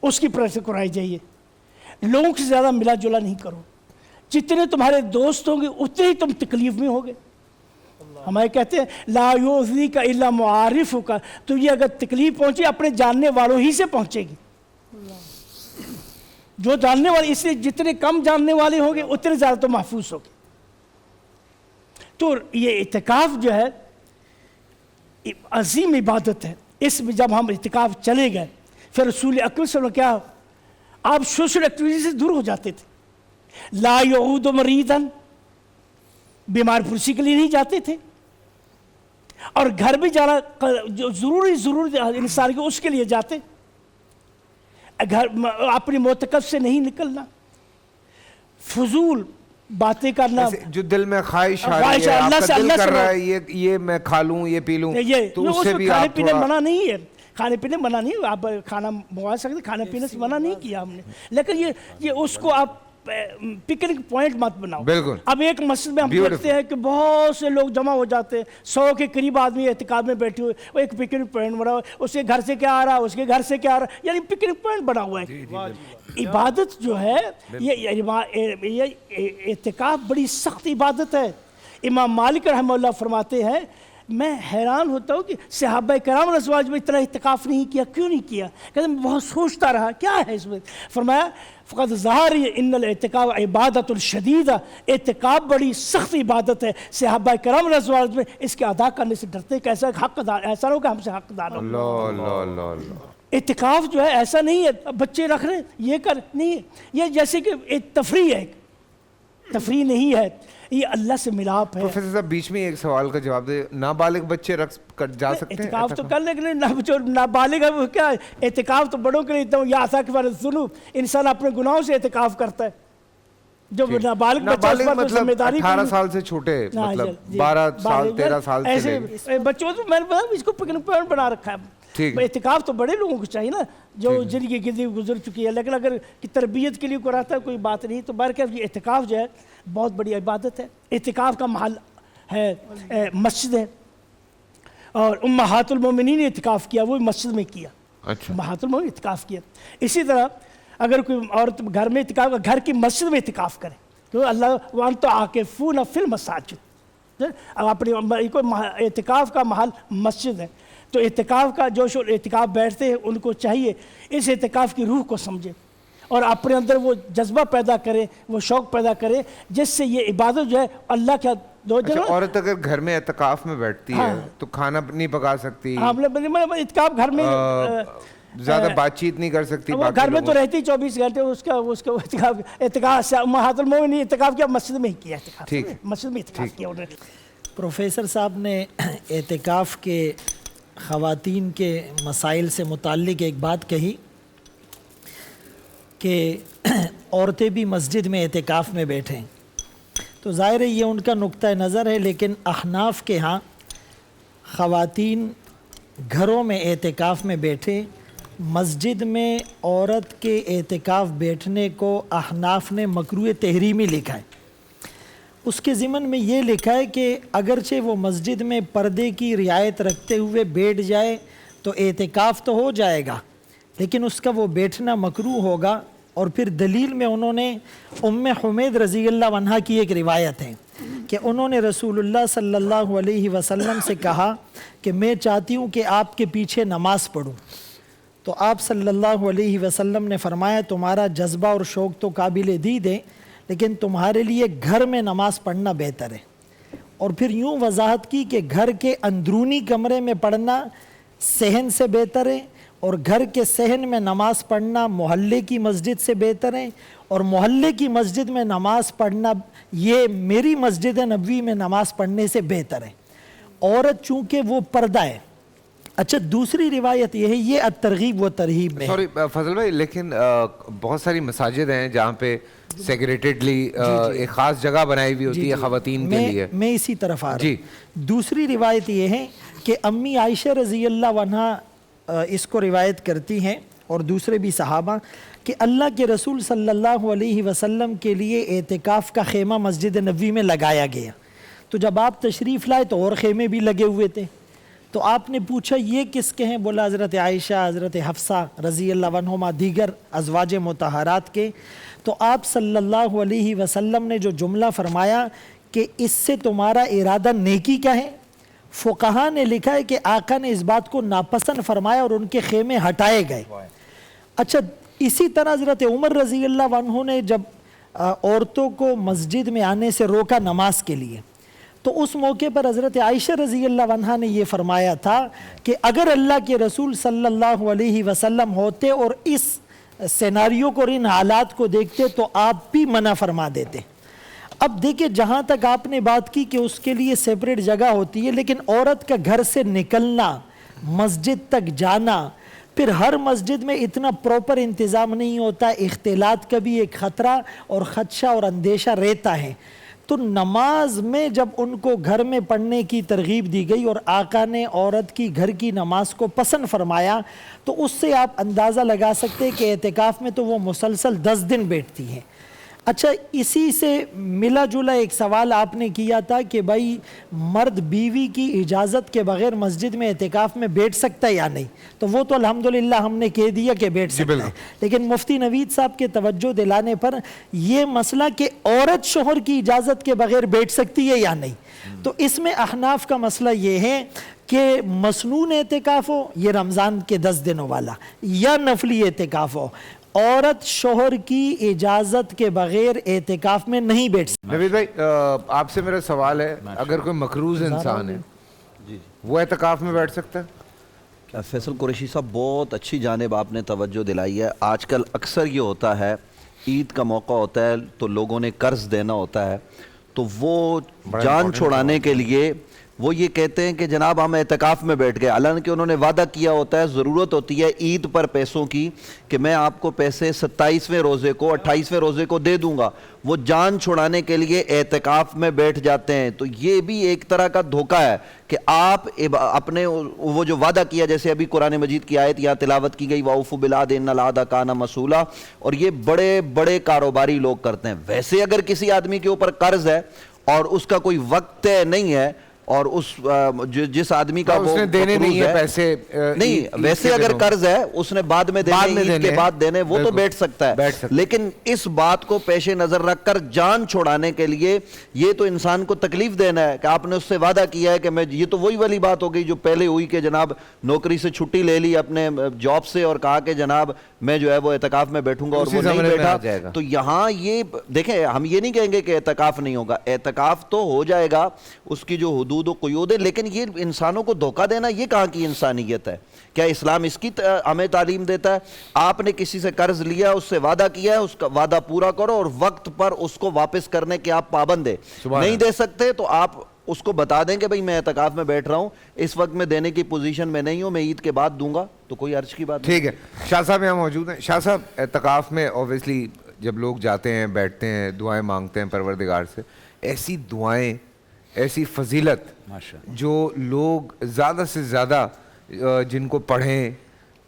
اس کی پریکٹس کرائی جائیے، لوگوں سے زیادہ ملا جلا نہیں کرو، جتنے تمہارے دوست ہوں گے اتنے ہی تم تکلیف میں ہوگے۔ ہمارے کہتے ہیں لا یؤذیک الا معارفک، تجھے اگر تکلیف پہنچے اپنے جاننے والوں ہی سے پہنچے گی، جو جاننے والے، اس لیے جتنے کم جاننے والے ہوں گے اتنے زیادہ تو محفوظ ہوگے۔ تو یہ اعتکاف جو ہے عظیم عبادت ہے. اس میں جب ہم اعتکاف چلے گئے پھر رسول اکرم صلی اللہ علیہ وسلم کیا آپ سوشل ایکٹیویٹی سے دور ہو جاتے تھے. لا یعود مریضاً بیمار پرسی کے لیے نہیں جاتے تھے, اور گھر بھی جانا جو ضروری انسان کے اس کے لیے جاتے, گھر اپنی معتکف سے نہیں نکلنا, فضول باتیں کرنا, جو دل میں خواہش آ رہی ہے, آپ کا دل کر رہا ہے یہ میں کھا لوں یہ پی لوں, تو اس سے بھی کھانے آپ پینے تھوڑا منع نہیں ہے, کھانے پینے منع نہیں, آپ کھانا منگوا سکتے, کھانے پینے سے منع نہیں کیا ہم نے, لیکن یہ اس کو آپ پکنک پوائنٹ مت بناؤ. بالکل. اب ایک مسجد میں ہم دیکھتے ہیں کہ بہت سے لوگ جمع ہو جاتے ہیں, 100 کے قریب آدمی اعتکاف میں بیٹھے ہوئے, وہ ایک پکنک پوائنٹ بنا ہوا ہے, اس کے گھر سے کیا آ رہا ہے, اس کے گھر سے کیا آ رہا ہے, یعنی پکنک پوائنٹ بنا ہوا ہے. عبادت جو ہے یہ اعتکاف بڑی سخت عبادت ہے. امام مالک رحمہ اللہ فرماتے ہیں میں حیران ہوتا ہوں کہ صحابہ کرام رضوان میں اتنا اعتکاف نہیں کیا, کیوں نہیں کیا؟ کہتے ہیں میں بہت سوچتا رہا کیا ہے اس میں. فرمایا فقط ظاہر ان الاعتکاف عبادت الشدیدہ, اعتکاف بڑی سخت عبادت ہے. صحابہ کرام رضوان میں اس کے ادا کرنے سے ڈرتے کہ ایسا حق ادا, ایسا نہ ہو کہ ہم سے حق ادا نہ ہو. اللہ. اعتکاف جو ہے ایسا نہیں ہے بچے رکھ رہے یہ کر نہیں ہے, یہ جیسے کہ ایک تفریح ہے, تفریح نہیں ہے, یہ اللہ سے ملاپ ہے. پروفیسر صاحب بیچ میں ایک سوال کا جواب دے, نابالغ بچے رکھ جا سکتے ہیں اعتکاف تو کر لے, نابالغ ہے وہ کیا, اعتکاف تو بڑوں کے لیے یا عصاکبر الذنوب, انسان اپنے گناہوں سے اعتکاف کرتا ہے. جو نابالغ بچہ اس پر ذمہ داری 18 سال سے چھوٹے, مطلب 12 سال 13 سال سے ایسے بچوں تو میں نے بتا اس کو پکنک پوائنٹ بنا رکھا ہے. اعتکاف تو بڑے لوگوں کو چاہیے نا جو جن کی زندگی گزر چکی ہے, لیکن اگر تربیت کے لیے کوئی رہتا ہے کوئی بات نہیں. تو بہرکیف یہ اعتکاف جو ہے بہت بڑی عبادت ہے. اعتکاف کا محل ہے مسجد ہے, اور امہات المومنین نے اعتکاف کیا وہ مسجد میں کیا. امہات المومنین نے اعتکاف کیا. اسی طرح اگر کوئی عورت گھر میں اعتکاف, گھر کی مسجد میں اعتکاف کرے تو اللہ وانتم عاکفون فی المساجد, اپنی اعتکاف کا محل مسجد ہے. تو اعتکاف کا جو اعتکاف بیٹھتے ہیں ان کو چاہیے اس اعتکاف کی روح کو سمجھے اور اپنے اندر وہ جذبہ پیدا کرے, وہ شوق پیدا کرے, جس سے یہ عبادت جو ہے اللہ کا دو جگہ. عورت اگر گھر میں اعتکاف میں بیٹھتی ہے تو کھانا نہیں پکا سکتی, اعتکاف گھر میں زیادہ بات چیت نہیں کر سکتی, گھر میں تو رہتی 24 گھنٹے, اس کا اعتکاف امہات المومنین اعتکاف کیا مسجد میں ہی کیا, مسجد میں اعتکاف کیا انہوں نے. پروفیسر صاحب نے اعتکاف کے خواتین کے مسائل سے متعلق ایک بات کہی کہ عورتیں بھی مسجد میں اعتکاف میں بیٹھیں, تو ظاہر ہے یہ ان کا نقطہ نظر ہے, لیکن احناف کے ہاں خواتین گھروں میں اعتکاف میں بیٹھیں. مسجد میں عورت کے اعتکاف بیٹھنے کو احناف نے مکروہ تحریمی لکھا ہے. اس کے ضمن میں یہ لکھا ہے کہ اگرچہ وہ مسجد میں پردے کی رعایت رکھتے ہوئے بیٹھ جائے تو اعتکاف تو ہو جائے گا, لیکن اس کا وہ بیٹھنا مکروہ ہوگا. اور پھر دلیل میں انہوں نے ام حمید رضی اللہ عنہا کی ایک روایت ہے کہ انہوں نے رسول اللہ صلی اللہ علیہ وسلم سے کہا کہ میں چاہتی ہوں کہ آپ کے پیچھے نماز پڑھوں. تو آپ صلی اللہ علیہ وسلم نے فرمایا تمہارا جذبہ اور شوق تو قابل دید ہے, لیکن تمہارے لیے گھر میں نماز پڑھنا بہتر ہے. اور پھر یوں وضاحت کی کہ گھر کے اندرونی کمرے میں پڑھنا صحن سے بہتر ہے, اور گھر کے صحن میں نماز پڑھنا محلے کی مسجد سے بہتر ہے, اور محلے کی مسجد میں نماز پڑھنا یہ میری مسجد نبوی میں نماز پڑھنے سے بہتر ہے. عورت چونکہ وہ پردہ ہے. اچھا دوسری روایت یہ ہے, یہ الترغیب و ترہیب میں. سوری فضل بھائی, لیکن بہت ساری مساجد ہیں جہاں پہ سیگریٹڈلی ایک خاص جگہ بنائی ہوئی ہوتی ہے خواتین کے لیے. میں اسی طرف آ رہا ہوں. دوسری روایت یہ ہے کہ امی عائشہ رضی اللہ عنہا اس کو روایت کرتی ہیں اور دوسرے بھی صحابہ کہ اللہ کے رسول صلی اللہ علیہ وسلم کے لیے اعتکاف کا خیمہ مسجد نبوی میں لگایا گیا. تو جب آپ تشریف لائے تو اور خیمے بھی لگے ہوئے تھے. تو آپ نے پوچھا یہ کس کے ہیں؟ بولا حضرت عائشہ, حضرت حفصہ رضی اللہ عنہما, دیگر ازواج مطہرات کے. تو آپ صلی اللہ علیہ وسلم نے جو جملہ فرمایا کہ اس سے تمہارا ارادہ نیکی کا ہے, فقہا نے لکھا ہے کہ آقا نے اس بات کو ناپسند فرمایا اور ان کے خیمے ہٹائے گئے. اچھا اسی طرح حضرت عمر رضی اللہ عنہ نے جب عورتوں کو مسجد میں آنے سے روکا نماز کے لیے, تو اس موقع پر حضرت عائشہ رضی اللہ عنہا نے یہ فرمایا تھا کہ اگر اللہ کے رسول صلی اللہ علیہ وسلم ہوتے اور اس سیناریو کو اور ان حالات کو دیکھتے تو آپ بھی منع فرما دیتے. اب دیکھیں جہاں تک آپ نے بات کی کہ اس کے لیے سیپریٹ جگہ ہوتی ہے، لیکن عورت کا گھر سے نکلنا، مسجد تک جانا، پھر ہر مسجد میں اتنا پراپر انتظام نہیں ہوتا، اختلاط کا بھی ایک خطرہ اور خدشہ اور اندیشہ رہتا ہے. تو نماز میں جب ان کو گھر میں پڑھنے کی ترغیب دی گئی اور آقا نے عورت کی گھر کی نماز کو پسند فرمایا، تو اس سے آپ اندازہ لگا سکتے ہیں کہ اعتکاف میں تو وہ مسلسل 10 دن بیٹھتی ہیں. اچھا، اسی سے ملا جلا ایک سوال آپ نے کیا تھا کہ بھائی مرد بیوی کی اجازت کے بغیر مسجد میں اعتکاف میں بیٹھ سکتا ہے یا نہیں، تو وہ تو الحمدللہ ہم نے کہہ دیا کہ بیٹھ سکتا ہے. لیکن مفتی نوید صاحب کے توجہ دلانے پر یہ مسئلہ کہ عورت شوہر کی اجازت کے بغیر بیٹھ سکتی ہے یا نہیں، تو اس میں احناف کا مسئلہ یہ ہے کہ مسنون اعتکاف ہو یہ رمضان کے 10 دنوں والا، یا نفلی اعتکاف ہو، عورت شوہر کی اجازت کے بغیر اعتکاف میں نہیں بیٹھ سکتی. نوید بھائی آپ سے میرا سوال ہے، اگر کوئی مقروض انسان ہے وہ اعتکاف میں بیٹھ سکتا ہے؟ فیصل قریشی صاحب بہت اچھی جانب آپ نے توجہ دلائی ہے. آج کل اکثر یہ ہوتا ہے، عید کا موقع ہوتا ہے تو لوگوں نے قرض دینا ہوتا ہے، تو وہ جان چھوڑانے کے لیے وہ یہ کہتے ہیں کہ جناب ہم اعتکاف میں بیٹھ گئے، حالانکہ انہوں نے وعدہ کیا ہوتا ہے، ضرورت ہوتی ہے عید پر پیسوں کی کہ میں آپ کو پیسے 27ویں روزے کو 28ویں روزے کو دے دوں گا. وہ جان چھڑانے کے لیے اعتکاف میں بیٹھ جاتے ہیں. تو یہ بھی ایک طرح کا دھوکہ ہے کہ آپ اپنے وہ جو وعدہ کیا، جیسے ابھی قرآن مجید کی آیت یہاں تلاوت کی گئی، وَأَوْفُوا بِالْعَهْدِ إِنَّ الْعَهْدَ كَانَ مَسْئُولًا، اور یہ بڑے بڑے کاروباری لوگ کرتے ہیں. ویسے اگر کسی آدمی کے اوپر قرض ہے اور اس کا کوئی وقت طے نہیں ہے، اور اس جس آدمی کا اس نے دینے نہیں ہے پیسے نہیں، ویسے اگر قرض ہے اس نے بعد میں دینے، عید کے بعد دینے، وہ تو بیٹھ سکتا ہے. لیکن اس بات کو پیش نظر رکھ کر جان چھوڑانے کے لیے یہ تو انسان کو تکلیف دینا ہے کہ آپ نے اس سے وعدہ کیا ہے کہ میں، یہ تو وہی والی بات ہو گئی جو پہلے ہوئی کہ جناب نوکری سے چھٹی لے لی اپنے جاب سے اور کہا کہ جناب میں جو ہے وہ اعتکاف میں بیٹھوں گا، اور وہ نہیں بیٹھا. تو یہاں یہ دیکھیں، ہم یہ نہیں کہیں گے کہ اعتکاف نہیں ہوگا، اعتکاف تو ہو جائے گا، اس کی جو حدود و قیود ہے، لیکن یہ انسانوں کو دھوکہ دینا یہ کہاں کی انسانیت ہے؟ کیا اسلام اس کی ہمیں تعلیم دیتا ہے؟ آپ نے کسی سے قرض لیا، اس سے وعدہ کیا ہے، اس کا وعدہ پورا کرو اور وقت پر اس کو واپس کرنے کے آپ پابند ہیں. نہیں دے سکتے تو آپ اس کو بتا دیں کہ بھئی میں اعتکاف میں بیٹھ رہا ہوں، اس وقت میں دینے کی پوزیشن میں نہیں ہوں، میں عید کے بعد دوں گا، تو کوئی عرض کی بات نہیں. ٹھیک ہے، شاہ صاحب یہاں موجود ہیں. شاہ صاحب اعتکاف میں اوبیسلی جب لوگ جاتے ہیں، بیٹھتے ہیں، دعائیں مانگتے ہیں پروردگار سے، ایسی دعائیں، ایسی فضیلت جو لوگ زیادہ سے زیادہ جن کو پڑھیں،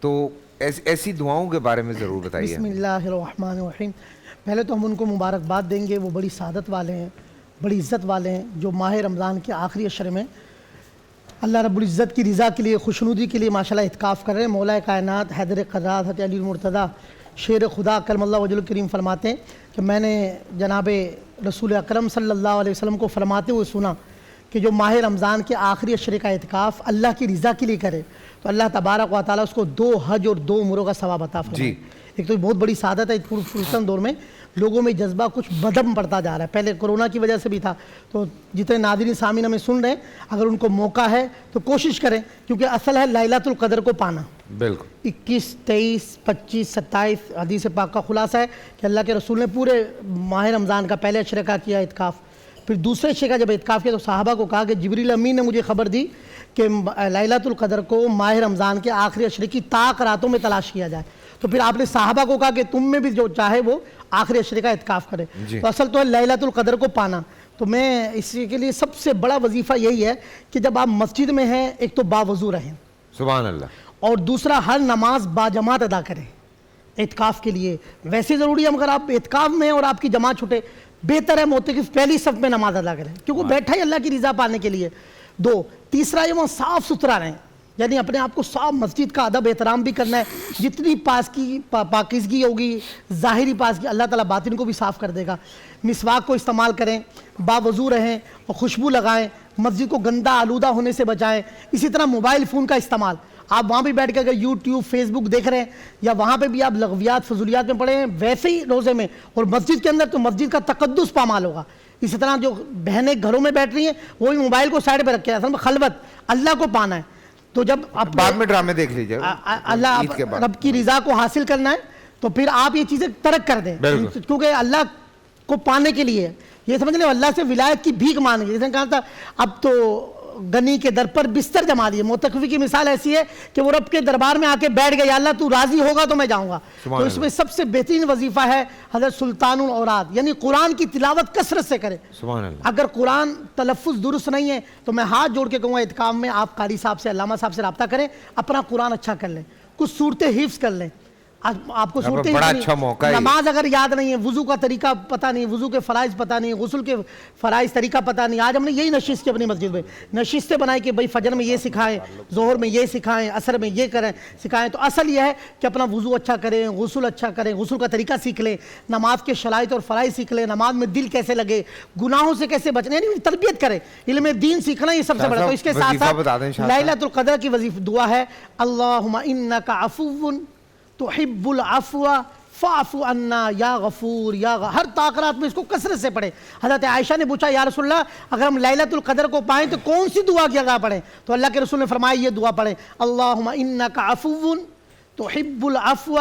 تو ایسی دعاؤں کے بارے میں ضرور بتائیے. بسم اللہ الرحمن الرحیم. پہلے تو ہم ان کو مبارکباد دیں گے، وہ بڑی سعادت والے ہیں، بڑی عزت والے ہیں، جو ماہ رمضان کے آخری عشر میں اللہ رب العزت کی رضا کے لیے، خوشنودی کے لیے ماشاءاللہ اعتکاف کر رہے ہیں. مولا کائنات حیدر قرار حضرت علی المرتضیٰ شیر خدا کرم اللہ وجہ الکریم فرماتے ہیں کہ میں نے جناب رسول اکرم صلی اللہ علیہ وسلم کو فرماتے ہوئے سنا کہ جو ماہ رمضان کے آخری عشرے کا اعتکاف اللہ کی رضا کے لیے کرے تو اللہ تبارک و تعالیٰ اس کو 2 حج اور 2 عمروں کا ثواب عطا فرمائے. ایک تو بہت بڑی سعادت ہے. پورے دور میں لوگوں میں جذبہ کچھ بدم پڑتا جا رہا ہے. پہلے کرونا کی وجہ سے بھی تھا. تو جتنے ناظرین سامعین ہمیں سن رہے ہیں، اگر ان کو موقع ہے تو کوشش کریں، کیونکہ اصل ہے لیلۃ القدر کو پانا. بالکل 21 23 25 27 حدیث پاک کا خلاصہ ہے کہ اللہ کے رسول نے پورے ماہ رمضان کا پہلے عشرے کا کیا اعتکاف. پھر دوسرے عشرے کا جب اعتکاف کیا تو صحابہ کو کہا کہ جبریل امین نے مجھے خبر دی کہ لیلۃ القدر کو ماہ رمضان کے آخری عشرے کی طاق راتوں میں تلاش کیا جائے. تو پھر آپ نے صحابہ کو کہا کہ تم میں بھی جو چاہے وہ آخری عشرے کا اعتکاف کرے. تو اصل تو ہے لیلۃ القدر کو پانا. تو میں اس کے لیے سب سے بڑا وظیفہ یہی ہے کہ جب آپ مسجد میں ہیں، ایک تو باوضو رہیں، سبحان اللہ، اور دوسرا ہر نماز باجماعت ادا کریں اعتکاف کے لیے. ویسے ضروری ہے مگر آپ اعتکاف میں ہیں اور آپ کی جماعت چھوٹے، بہتر ہے معتکف پہلی صف میں نماز ادا کریں، کیونکہ بیٹھا ہی اللہ کی رضا پانے کے لیے. 2 تیسرا یہ وہاں صاف ستھرا رہیں، یعنی اپنے آپ کو صاف، مسجد کا ادب احترام بھی کرنا ہے. جتنی پاکیزگی ہوگی، ظاہری پاکیزگی، اللہ تعالیٰ باطن کو بھی صاف کر دے گا. مسواک کو استعمال کریں، باوضو رہیں اور خوشبو لگائیں، مسجد کو گندا آلودہ ہونے سے بچائیں. اسی طرح موبائل فون کا استعمال، آپ وہاں بھی بیٹھ کے اگر یوٹیوب فیس بک دیکھ رہے ہیں یا وہاں پہ بھی آپ لغویات فضولیات میں پڑے ہیں ویسے ہی روزے میں اور مسجد کے اندر تو مسجد کا تقدس پامال ہوگا. اسی طرح جو بہنیں گھروں میں بیٹھ رہی ہیں وہ بھی موبائل کو سائڈ پہ رکھے, اصل میں خلوت اللہ کو پانا ہے. تو جب آپ بعد میں ڈرامے دیکھ لیجیے, اللہ رب کی رضا کو حاصل کرنا ہے تو پھر آپ یہ چیزیں ترک کر دیں, کیونکہ اللہ کو پانے کے لیے یہ سمجھ لیں اللہ سے ولایت کی بھیک مانگے. جیسے کہا تھا اب تو غنی کے در پر بستر جما دیے. معتکفی کی مثال ایسی ہے کہ وہ رب کے دربار میں آ کے بیٹھ گئے, یا اللہ تو راضی ہوگا تو میں جاؤں گا. تو اس میں سب سے بہترین وظیفہ ہے حضرت سلطان الاوراد, یعنی قرآن کی تلاوت کثرت سے کرے. اگر قرآن تلفظ درست نہیں ہے تو میں ہاتھ جوڑ کے کہوں گا اعتکاف میں آپ قاری صاحب سے, علامہ صاحب سے رابطہ کریں, اپنا قرآن اچھا کر لیں, کچھ صورتیں حفظ کر لیں. آپ کو صورتیں بڑا اچھا موقع ہے. نماز اگر یاد نہیں ہے, وضو کا طریقہ پتہ نہیں, وضو کے فرائض پتہ نہیں, غسل کے فرائض طریقہ پتہ نہیں. آج ہم نے یہی نشست کی اپنی مسجد میں, نشستیں بنائی کہ بھائی فجر میں یہ سکھائیں, ظہر میں یہ سکھائیں, عصر میں یہ کریں سکھائیں. تو اصل یہ ہے کہ اپنا وضو اچھا کریں, غسل اچھا کریں, غسل کا طریقہ سیکھ لیں, نماز کے شرائط اور فرائض سیکھ لیں, نماز میں دل کیسے لگے, گناہوں سے کیسے بچنے, یعنی تربیت کریں. علم دین سیکھنا یہ سب سے بڑا. تو اس کے ساتھ ساتھ لیلۃ القدر کی وظیفہ دعا ہے, اللہم انک عفو تحب العفو فاعف عنا یا غفور یا ہر طاقرات میں اس کو کثرت سے پڑھیں. حضرت عائشہ نے پوچھا یا رسول اللہ اگر ہم لیلۃ القدر کو پائیں تو کون سی دعا کی ادا پڑھیں؟ تو اللہ کے رسول نے فرمایا یہ دعا پڑھیں, اللہم انک عفو تحب العفو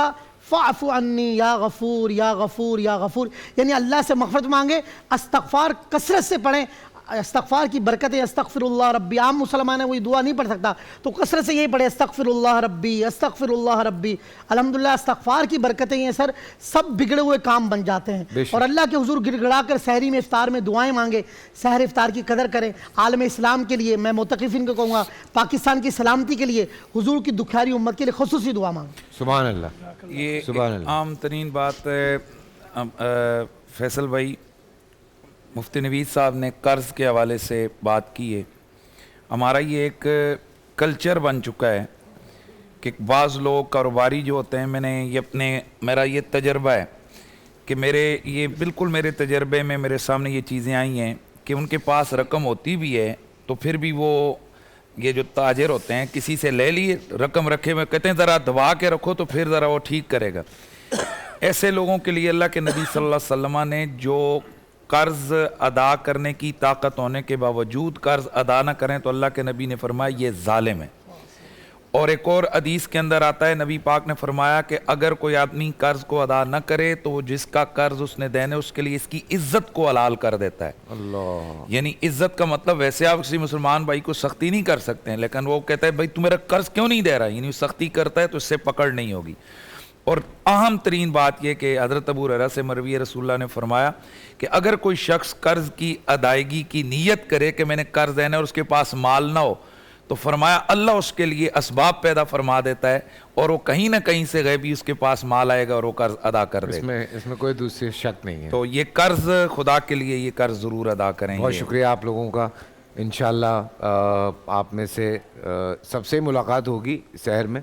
فاعف عنی یا غفور یا غفور یا غفور. یعنی اللہ سے مغفرت مانگے, استغفار کثرت سے پڑھیں. استغفار کی برکت ہے, استغفر اللہ ربی. عام مسلمان ہے وہی دعا نہیں پڑھ سکتا تو کثرت سے یہی پڑھے, استغفر اللہ ربی استغفر اللہ ربی. الحمدللہ استغفار کی برکتیں ہیں سر, سب بگڑے ہوئے کام بن جاتے ہیں. اور اللہ کے حضور گڑ گڑا کر سحری میں افطار میں دعائیں مانگے, سحر افطار کی قدر کریں. عالم اسلام کے لیے, میں معتکفین کو کہوں گا, پاکستان کی سلامتی کے لیے, حضور کی دکھیاری امت کے لیے خصوصی دعا مانگیں. سبحان اللہ. یہ عام ترین بات فیصل بھائی, مفتی نوید صاحب نے قرض کے حوالے سے بات کی ہے. ہمارا یہ ایک کلچر بن چکا ہے کہ بعض لوگ کاروباری جو ہوتے ہیں, میں نے یہ میرا یہ تجربہ ہے کہ یہ بالکل میرے تجربے میں میرے سامنے یہ چیزیں آئی ہیں کہ ان کے پاس رقم ہوتی بھی ہے تو پھر بھی وہ یہ جو تاجر ہوتے ہیں کسی سے لے لیے, رقم رکھے ہوئے, کہتے ہیں ذرا دبا کے رکھو تو پھر ذرا وہ ٹھیک کرے گا. ایسے لوگوں کے لیے اللہ کے نبی صلی اللہ علیہ وسلم نے جو قرض ادا کرنے کی طاقت ہونے کے باوجود قرض ادا نہ کریں تو اللہ کے نبی نے فرمایا یہ ظالم ہے. اور ایک اور حدیث کے اندر آتا ہے, نبی پاک نے فرمایا کہ اگر کوئی آدمی قرض کو ادا نہ کرے تو جس کا قرض اس نے دینے اس کے لیے اس کی عزت کو حلال کر دیتا ہے. اللہ, یعنی عزت کا مطلب ویسے آپ کسی مسلمان بھائی کو سختی نہیں کر سکتے ہیں, لیکن وہ کہتا ہے بھائی تو میرا قرض کیوں نہیں دے رہا, یعنی سختی کرتا ہے تو اس سے پکڑ نہیں ہوگی. اور اہم ترین بات یہ کہ حضرت ابو ہریرہ سے مروی رسول اللہ نے فرمایا کہ اگر کوئی شخص قرض کی ادائیگی کی نیت کرے کہ میں نے قرض دینا اور اس کے پاس مال نہ ہو تو فرمایا اللہ اس کے لیے اسباب پیدا فرما دیتا ہے اور وہ کہیں نہ کہیں سے غیبی اس کے پاس مال آئے گا اور وہ قرض ادا کر دے گا. اس میں کوئی دوسری شک نہیں ہے. تو یہ قرض خدا کے لیے یہ قرض ضرور ادا کریں. بہت شکریہ آپ لوگوں کا. انشاءاللہ آپ میں سے سب سے ملاقات ہوگی شہر میں.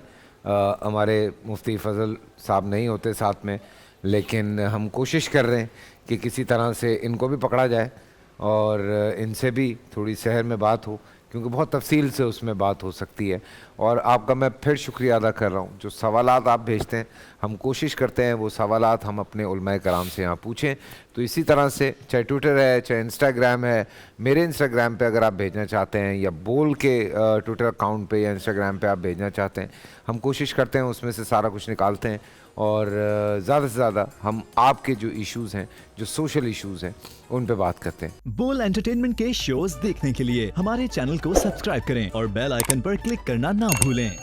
ہمارے مفتی فضل صاحب نہیں ہوتے ساتھ میں, لیکن ہم کوشش کر رہے ہیں کہ کسی طرح سے ان کو بھی پکڑا جائے اور ان سے بھی تھوڑی شہر میں بات ہو, کیونکہ بہت تفصیل سے اس میں بات ہو سکتی ہے. اور آپ کا میں پھر شکریہ ادا کر رہا ہوں, جو سوالات آپ بھیجتے ہیں ہم کوشش کرتے ہیں وہ سوالات ہم اپنے علماء کرام سے یہاں پوچھیں. تو اسی طرح سے چاہے ٹویٹر ہے چاہے انسٹاگرام ہے, میرے انسٹاگرام پہ اگر آپ بھیجنا چاہتے ہیں یا بول کے ٹویٹر اکاؤنٹ پہ یا انسٹاگرام پہ آپ بھیجنا چاہتے ہیں, ہم کوشش کرتے ہیں اس میں سے سارا کچھ نکالتے ہیں اور زیادہ سے زیادہ ہم آپ کے جو ایشوز ہیں, جو سوشل ایشوز ہیں, ان پہ بات کرتے ہیں. بول انٹرٹینمنٹ کے شوز دیکھنے کے لیے ہمارے چینل کو سبسکرائب کریں اور بیل آئیکن پر کلک کرنا نہ بھولیں.